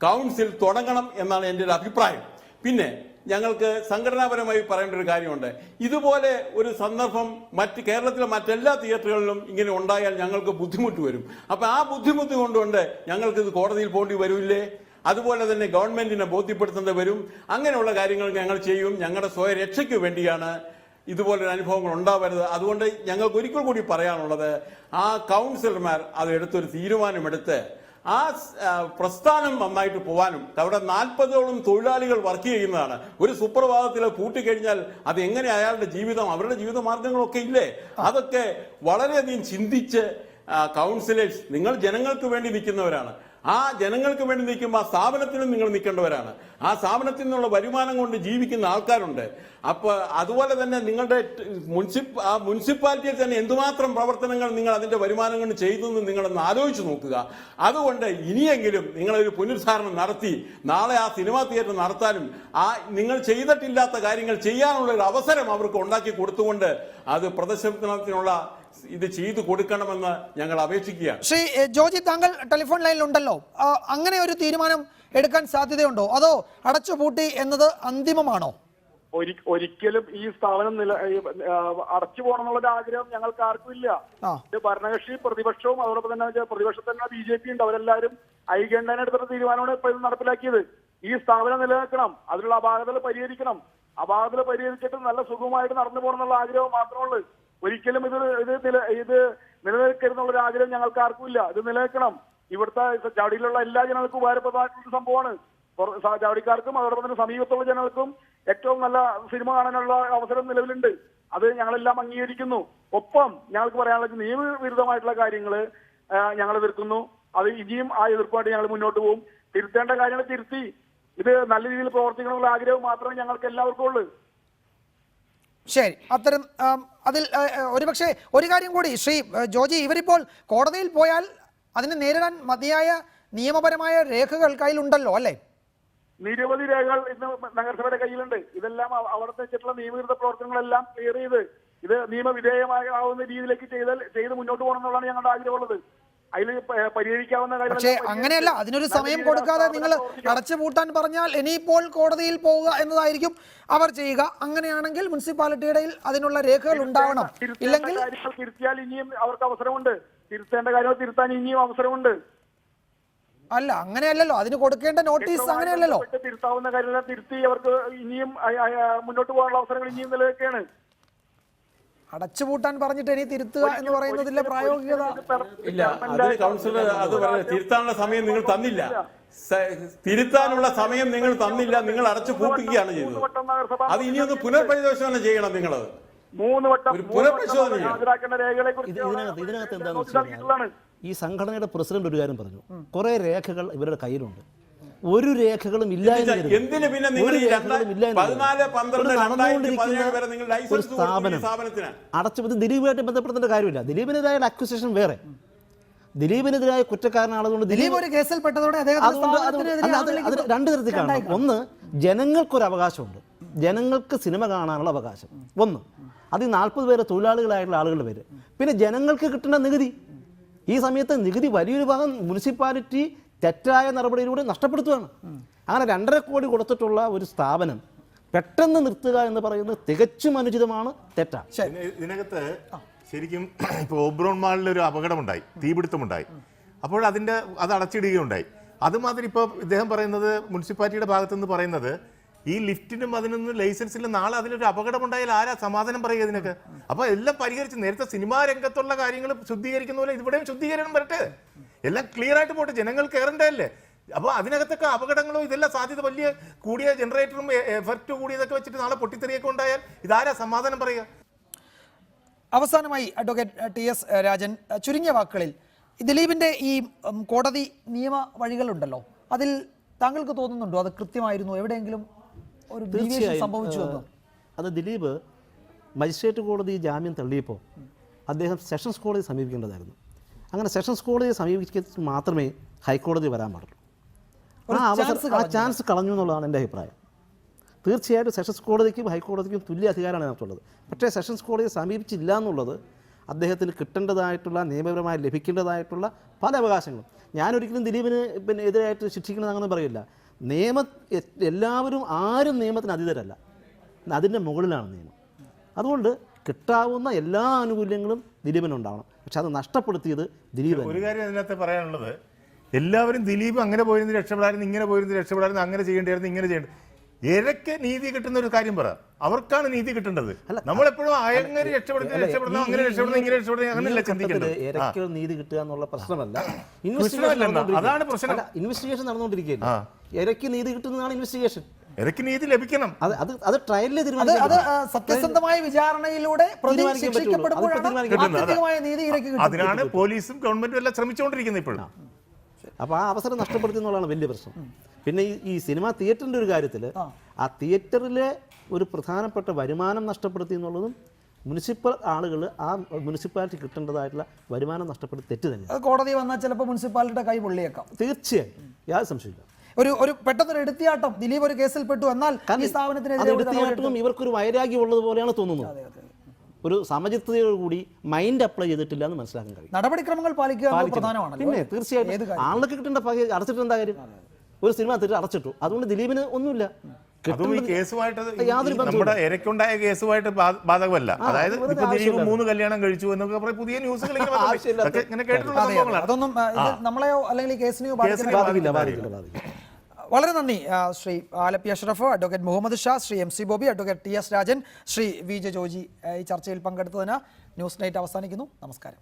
കൗൺസിൽ തുടങ്ങണം എന്നാണ് എൻ്റെ ഒരു അഭിപ്രായം. പിന്നെ ഞങ്ങൾക്ക് സംഘടനാപരമായി പറയേണ്ട ഒരു കാര്യമുണ്ട്. ഇതുപോലെ ഒരു സന്ദർഭം കേരളത്തിലെ മറ്റെല്ലാ തിയേറ്ററുകളിലും ഇങ്ങനെ ഉണ്ടായാൽ ഞങ്ങൾക്ക് ബുദ്ധിമുട്ട് വരും. അപ്പൊ ആ ബുദ്ധിമുട്ട് കൊണ്ടുകൊണ്ട് ഞങ്ങൾക്ക് ഇത് കോടതിയിൽ പോകേണ്ടി വരില്ലേ? അതുപോലെ തന്നെ ഗവൺമെന്റിനെ ബോധ്യപ്പെടുത്തേണ്ടി വരും. അങ്ങനെയുള്ള കാര്യങ്ങൾ ഞങ്ങൾ ചെയ്യും. ഞങ്ങളുടെ സ്വയരക്ഷയ്ക്ക് വേണ്ടിയാണ് ഇതുപോലൊരു അനുഭവങ്ങൾ ഉണ്ടാവരുത്. അതുകൊണ്ട് ഞങ്ങൾക്ക് ഒരിക്കൽ കൂടി പറയാനുള്ളത്, ആ കൗൺസിലർമാർ അത് എടുത്തൊരു തീരുമാനമെടുത്ത് ആ പ്രസ്ഥാനം നന്നായിട്ട് പോകാനും, അവിടെ 40ഓളം തൊഴിലാളികൾ വർക്ക് ചെയ്യുന്നതാണ്. ഒരു സുപ്രഭാതത്തിൽ പൂട്ടിക്കഴിഞ്ഞാൽ അത് എങ്ങനെ അയാളുടെ ജീവിതം, അവരുടെ ജീവിത മാർഗങ്ങളൊക്കെ ഇല്ലേ, അതൊക്കെ വളരെയധികം ചിന്തിച്ച് കൗൺസിലേഴ്സ്, നിങ്ങൾ ജനങ്ങൾക്ക് വേണ്ടി നിൽക്കുന്നവരാണ്. ആ ജനങ്ങൾക്ക് വേണ്ടി നിൽക്കുമ്പോൾ ആ സ്ഥാപനത്തിനും നിങ്ങൾ നിൽക്കേണ്ടവരാണ്. ആ സ്ഥാപനത്തിൽ നിന്നുള്ള വരുമാനം കൊണ്ട് ജീവിക്കുന്ന ആൾക്കാരുണ്ട്. അപ്പോൾ അതുപോലെ തന്നെ നിങ്ങളുടെ മുനിസിപ്പാലിറ്റിയിൽ തന്നെ എന്തുമാത്രം പ്രവർത്തനങ്ങൾ നിങ്ങൾ അതിന്റെ വരുമാനം കൊണ്ട് ചെയ്തെന്ന് നിങ്ങളൊന്ന് ആലോചിച്ച് നോക്കുക. അതുകൊണ്ട് ഇനിയെങ്കിലും നിങ്ങളൊരു പുനരുദ്ധാരണം നടത്തി നാളെ ആ സിനിമാ തിയേറ്റർ നടത്താനും നിങ്ങൾ ചെയ്തിട്ടില്ലാത്ത കാര്യങ്ങൾ ചെയ്യാനുള്ള ഒരു അവസരം അവർക്ക് ഉണ്ടാക്കി കൊടുത്തുകൊണ്ട് അത് പ്രദർശനത്തിനുള്ള ഇത് ചെയ്തു കൊടുക്കണമെന്ന് ഞങ്ങൾ അപേക്ഷിക്കുകയാണ്. ശ്രീ ജോജി, താങ്കൾ ടെലിഫോൺ ലൈനിലുണ്ടല്ലോ. അങ്ങനെ ഒരു തീരുമാനം എടുക്കാൻ സാധ്യതയുണ്ടോ? അതോ അടച്ചുപൂട്ടി എന്നത് അന്തിമമാണോ? ഒരിക്കലും ഈ സ്ഥാപനം അടച്ചു പോകണം എന്നുള്ളൊരു ആഗ്രഹം ഞങ്ങൾക്ക് ആർക്കും ഇല്ല. ഭരണകക്ഷി പ്രതിപക്ഷവും അതോടൊപ്പം തന്നെ പ്രതിപക്ഷത്തിൽ തന്നെ BJP ഉണ്ട്. അവരെല്ലാവരും ഐക്യകണ്ഠേന എടുത്തിട്ട് തീരുമാനമാണ് ഇപ്പൊ ഇത് നടപ്പിലാക്കിയത്. ഈ സ്ഥാപനം നിലനിൽക്കണം, അതിലുള്ള അപാകതകൾ പരിഹരിക്കണം. അപാകതകൾ പരിഹരിച്ചിട്ട് നല്ല സുഖമായിട്ട് നടന്നു പോകണം എന്നുള്ള ആഗ്രഹം മാത്രമുള്ളൂ. ഒരിക്കലും ഇത് നിലനിൽക്കരുതെന്നുള്ളൊരു ആഗ്രഹം ഞങ്ങൾക്ക് ആർക്കും ഇല്ല. ഇത് നിലനിൽക്കണം. ഇവിടുത്തെ ചാവടിയിലുള്ള എല്ലാ ജനങ്ങൾക്കും ഉപകാരപ്രദമായിട്ടുള്ള സംഭവമാണ്. ചാവടിക്കാർക്കും അതോടൊപ്പം തന്നെ സമീപത്തുള്ള ജനങ്ങൾക്കും ഏറ്റവും നല്ല സിനിമ കാണാനുള്ള അവസരം നിലവിലുണ്ട്. അത് ഞങ്ങളെല്ലാം അംഗീകരിക്കുന്നു. ഒപ്പം ഞങ്ങൾക്ക് പറയാനുള്ള നിയമവിരുദ്ധമായിട്ടുള്ള കാര്യങ്ങൾ ഞങ്ങൾ എതിർക്കുന്നു. അത് ഇനിയും ആ എതിർപ്പായിട്ട് ഞങ്ങൾ മുന്നോട്ട് പോകും. തിരുത്തേണ്ട കാര്യങ്ങൾ തിരുത്തി ഇത് നല്ല രീതിയിൽ പ്രവർത്തിക്കണമെന്നുള്ള ആഗ്രഹം മാത്രമേ ഞങ്ങൾക്ക് എല്ലാവർക്കും ഉള്ളൂ. ശരി, അത്തരം അതിൽ ഒരുപക്ഷെ ഒരു കാര്യം കൂടി ശ്രീ ജോജി, ഇവരിപ്പോൾ കോടതിയിൽ പോയാൽ അതിനെ നേരിടാൻ മതിയായ നിയമപരമായ രേഖകൾ കയ്യിലുണ്ടല്ലോ അല്ലേ? നിരവധി രേഖകൾ ഇന്ന് നഗരസഭയുടെ കയ്യിലുണ്ട്. ഇതെല്ലാം അവിടുത്തെ വെച്ചിട്ടുള്ള നിയമവിരുദ്ധ പ്രവർത്തനങ്ങളെല്ലാം ക്ലിയർ ചെയ്ത് ഇത് നിയമവിധേയമാകുന്ന രീതിയിലേക്ക് ചെയ്ത് മുന്നോട്ട് പോകണം എന്നുള്ളതാണ് ഞങ്ങളുടെ ആഗ്രഹമുള്ളത്. അതിൽ പരിഹരിക്കാവുന്ന കാര്യം. പക്ഷേ അങ്ങനെയല്ല, അതിനൊരു സമയം കൊടുക്കാതെ നിങ്ങൾ അടച്ചുപൂട്ടാൻ പറഞ്ഞാൽ ഇനിയിപ്പോൾ കോടതിയിൽ പോവുക എന്നതായിരിക്കും അവർ ചെയ്യുക. അങ്ങനെയാണെങ്കിൽ മുനിസിപ്പാലിറ്റിയുടെ അതിനുള്ള രേഖകൾ ഉണ്ടാവണം. ഇല്ലെങ്കിൽ തിരുത്തിയാൽ ഇനിയും അവർക്ക് അവസരമുണ്ട്. തിരുത്തേണ്ട കാര്യങ്ങൾ തിരുത്താൻ ഇനിയും അവസരമുണ്ട്. അല്ല, അങ്ങനെയല്ലല്ലോ, അതിന് കൊടുക്കേണ്ട നോട്ടീസ് അങ്ങനെയല്ലല്ലോ. തിരുത്താവുന്ന കാര്യങ്ങൾ തിരുത്തി അവർക്ക് ഇനിയും മുന്നോട്ട് പോകാനുള്ള അവസരങ്ങൾ ഇനിയും നിലനിൽക്കുകയാണ്. അടച്ചുപൂട്ടാൻ പറഞ്ഞിട്ട് ഇനി തിരുത്തുക എന്ന് പറയുന്നതിലെ പ്രായോഗികത ഇല്ല, അതിന് കൗൺസിലർ അത് തിരുത്താനുള്ള സമയം നിങ്ങൾ തന്നില്ല. തിരുത്താനുള്ള സമയം നിങ്ങൾ തന്നില്ല, നിങ്ങൾ അടച്ചു പൂട്ടിക്കുകയാണ് ചെയ്തത്. അത് ഇനിയൊന്ന് പുനർപരിശോധന ചെയ്യണം. നിങ്ങളത് 3 വട്ടം ഒരു പുനർപരിശോധന ചെയ്യണം. ഹാജരാക്കേണ്ട രേഖകളെ കുറിച്ച് ഇതിനകത്ത് എന്താണെന്ന് വെച്ച് കഴിഞ്ഞാൽ ഈ സംഘടനയുടെ പ്രസിഡന്റ് ഒരു കാര്യം പറഞ്ഞു, കുറെ രേഖകൾ ഇവരുടെ കയ്യിലുണ്ട്, ഒരു രേഖകളും ഇല്ല എന്ന് കരുതി. എന്തിന് പിന്നെ നിങ്ങൾ ഈ 14, 12, 2017 വരെ നിങ്ങൾ ഒരു ലൈസൻസ് സ്ഥാപനം അടച്ചുപൂട്ടി ദിലീപുമായിട്ട് ബന്ധപ്പെടുത്തേണ്ട കാര്യമില്ല. ദിലീപിനെതിരായ അക്യൂസേഷൻ വേറെ, ദിലീപിനെതിരായ കുറ്റക്കാരനാണെന്നുകൊണ്ട് ദിലീപ് ഒരു കേസിൽ പെട്ടതോടെ അത് രണ്ട് തരത്തിൽ കാണണം. ഒന്ന്, ജനങ്ങൾക്കൊരു അവകാശമുണ്ട്, ജനങ്ങൾക്ക് സിനിമ കാണാനുള്ള അവകാശം ഒന്ന്, അത് ഈ 40 പേര് തൊഴിലാളികളായിട്ടുള്ള ആളുകളുടെ പേര്. പിന്നെ ജനങ്ങൾക്ക് കിട്ടുന്ന നികുതി, ഈ സമയത്ത് നികുതി വലിയൊരു ഭാഗം മുനിസിപ്പാലിറ്റി തെറ്റായ നടപടിയിലൂടെ നഷ്ടപ്പെടുത്തുകയാണ്. അങ്ങനെ 2.5 കോടി കൊടുത്തിട്ടുള്ള ഒരു സ്ഥാപനം പെട്ടെന്ന് നിർത്തുക എന്ന് പറയുന്നത് തികച്ചും അനുചിതമാണ്, തെറ്റാണ്. ഇതിനകത്ത് ശരിക്കും ഇപ്പോൾ ഓബ്രോൺ മാളിൽ ഒരു അപകടമുണ്ടായി, തീപിടുത്തമുണ്ടായി. അപ്പോൾ അത് അടച്ചിടുകയുണ്ടായി. അതുമാതിരി ഇപ്പോൾ ഇദ്ദേഹം പറയുന്നത് മുനിസിപ്പാലിറ്റിയുടെ ഭാഗത്തുനിന്ന് പറയുന്നത് ഈ ലിഫ്റ്റിനും അതിനൊന്നും ലൈസൻസ് ഇല്ല, നാളെ അതിലൊരു അപകടമുണ്ടായാൽ ആരാ സമാധാനം പറയുക ഇതിനൊക്കെ? അപ്പോൾ എല്ലാം പരിഹരിച്ച് നേരത്തെ സിനിമാ രംഗത്തുള്ള കാര്യങ്ങൾ ശുദ്ധീകരിക്കുന്ന പോലെ ഇവിടെയും ശുദ്ധീകരണം വരട്ടെ, എല്ലാം ക്ലിയർ ആയിട്ട് പോട്ടെ, ജനങ്ങൾ കയറണ്ടല്ലേ. അപ്പോൾ അതിനകത്തൊക്കെ അപകടങ്ങളോ ഇതെല്ലാം സാധ്യത വലിയ കൂടിയ ജനറേറ്ററും എഫക്റ്റ് കൂടിയതൊക്കെ വെച്ചിട്ട് നാളെ പൊട്ടിത്തെറിയൊക്കെ ഉണ്ടായാൽ ഇതാരാ സമാധാനം പറയുക? അവസാനമായി അഡ്വക്കേറ്റ് ടി.എസ്. രാജൻ, ചുരുങ്ങിയ വാക്കുകളിൽ ദിലീപിന്റെ ഈ കോടതി നിയമ വഴികളുണ്ടല്ലോ, അതിൽ താങ്കൾക്ക് തോന്നുന്നുണ്ടോ അത് കൃത്യമായിരുന്നു, എവിടെയെങ്കിലും ഒരു ഡീവിയേഷൻ സംഭവിച്ചു എന്ന്? അത് ദിലീപ് മജിസ്ട്രേറ്റ് കോടതി ജാമ്യം തള്ളിയപ്പോൾ അദ്ദേഹം സെഷൻസ് കോടതി സമീപിക്കേണ്ടതായിരുന്നു. അങ്ങനെ സെഷൻസ് കോടതിയെ സമീപിച്ചിട്ട് മാത്രമേ ഹൈക്കോടതി വരാൻ പാടുള്ളൂ. ആ ചാൻസ് കളഞ്ഞു എന്നുള്ളതാണ് എൻ്റെ അഭിപ്രായം. തീർച്ചയായിട്ടും സെഷൻസ് കോടതിക്കും ഹൈക്കോടതിക്കും തുല്യ അധികാരമാണ് അതിനകത്തുള്ളത്. പക്ഷേ സെഷൻസ് കോടതിയെ സമീപിച്ചില്ല എന്നുള്ളത് അദ്ദേഹത്തിന് കിട്ടേണ്ടതായിട്ടുള്ള നിയമപരമായി ലഭിക്കേണ്ടതായിട്ടുള്ള പല അവകാശങ്ങളും. ഞാനൊരിക്കലും ദിലീപിന് എതിരായിട്ട് ശിക്ഷിക്കണമെന്ന് അങ്ങനെ പറയില്ല. എല്ലാവരും ആരും നിയമത്തിന് അതീതരല്ല, അതിൻ്റെ മുകളിലാണ് നിയമം. അതുകൊണ്ട് കിട്ടാവുന്ന എല്ലാ ആനുകൂല്യങ്ങളും ദിലീപിനുണ്ടാവണം. പക്ഷെ അത് നഷ്ടപ്പെടുത്തിയത് ദിലീപ്. ഒരു കാര്യം അതിനകത്ത് പറയാനുള്ളത്, എല്ലാവരും ദിലീപ് അങ്ങനെ പോയിരുന്നു രക്ഷപ്പെടായിരുന്നു, ഇങ്ങനെ പോയിരുന്നു രക്ഷപ്പെടായിരുന്നു, അങ്ങനെ ചെയ്യേണ്ടായിരുന്നു, ഇങ്ങനെ ചെയ്യേണ്ടത്. ഇരയ്ക്ക് നീതി കിട്ടുന്ന ഒരു കാര്യം പറ, അവർക്കാണ് നീതി കിട്ടേണ്ടത്. നമ്മളെപ്പോഴും അങ്ങനെ രക്ഷപ്പെടുന്നു, അങ്ങനെ രക്ഷപ്പെടുന്നു, ഇങ്ങനെ രക്ഷപ്പെടുന്നു, അങ്ങനെയല്ല ചിന്തിക്കേണ്ടത്. ഇരയ്ക്ക് നീതി കിട്ടുക എന്നുള്ള പ്രശ്നമല്ല, അതാണ് പ്രശ്നം. ഇൻവെസ്റ്റിഗേഷൻ നടന്നുകൊണ്ടിരിക്കുകയല്ല. ഇരയ്ക്ക് നീതി കിട്ടുന്നതാണ് ഇൻവെസ്റ്റിഗേഷൻ. ഇരയ്ക്ക് നീതി ലഭിക്കണം. അത് ട്രയലിൽ സത്യസന്ധമായ വിചാരണയിലൂടെ അതിനാണ് പോലീസും ഗവൺമെന്റും എല്ലാം ശ്രമിച്ചുകൊണ്ടിരിക്കുന്നത് ഇപ്പോഴും. അപ്പോൾ ആ അവസരം നഷ്ടപ്പെടുത്തി എന്നുള്ളതാണ് വലിയ പ്രശ്നം. പിന്നെ ഈ സിനിമാ തിയേറ്ററിൻ്റെ ഒരു കാര്യത്തിൽ ആ തിയേറ്ററിലെ ഒരു പ്രധാനപ്പെട്ട വരുമാനം നഷ്ടപ്പെടുത്തി എന്നുള്ളതും മുനിസിപ്പൽ ആളുകൾ ആ മുനിസിപ്പാലിറ്റി കിട്ടേണ്ടതായിട്ടുള്ള വരുമാനം നഷ്ടപ്പെടുത്തി തെറ്റ് തന്നെ. കോടതി വന്നാൽ ചിലപ്പോൾ മുനിസിപ്പാലിറ്റിയുടെ കൈ പൊള്ളിയേക്കാം. തീർച്ചയായും, യാതൊരു സംശയമില്ല. ഒരു പെട്ടെന്നൊരു എടുത്തിയാട്ടം, ദിലീപ് ഒരു കേസിൽ പെട്ടു എന്നാൽ ഈ സ്ഥാപനത്തിനെതിരെ എടുത്തിയാട്ടവും ഇവർക്കൊരു വൈരാഗ്യം ഉള്ളത് പോലെയാണ് തോന്നുന്നത്. ഒരു സമചിത്തതയോടുകൂടി മൈൻഡ് അപ്ലൈ ചെയ്തിട്ടില്ല എന്ന് മനസ്സിലാക്കാൻ കഴിയും. നടപടിക്രമങ്ങൾ പാലിക്കുക പ്രധാനമാണ്. പിന്നെ തീർച്ചയായിട്ടും ആളുകൾക്ക് കിട്ടേണ്ട അടച്ചിട്ട് എന്താ കാര്യം? ഒരു സിനിമ തിരിച്ച് അടച്ചിട്ടു, അതുകൊണ്ട് ദിലീപിന് ഒന്നുമില്ല. നമ്മുടെ ഇരയ്ക്കുണ്ടായ കേസുമായിട്ട് ബാധകമല്ല. അതായത് ദിലീപ് 3 കല്യാണം കഴിച്ചു എന്നൊക്കെ പുതിയ ന്യൂസുകൾ അതൊന്നും നമ്മളെയോ അല്ലെങ്കിൽ കേസിനെയോ ബാധിക്കില്ല. വളരെ നന്ദി Shri Alleppey Ashraf, advocate Muhammad Shah, Shri MC Bobby, advocate T S. Rajan, Shri VJ Joji ഈ ചർച്ചയിൽ പങ്കെടുത്തതിന്. ന്യൂസ് നൈറ്റ് അവസാനിക്കുന്നു. നമസ്കാരം.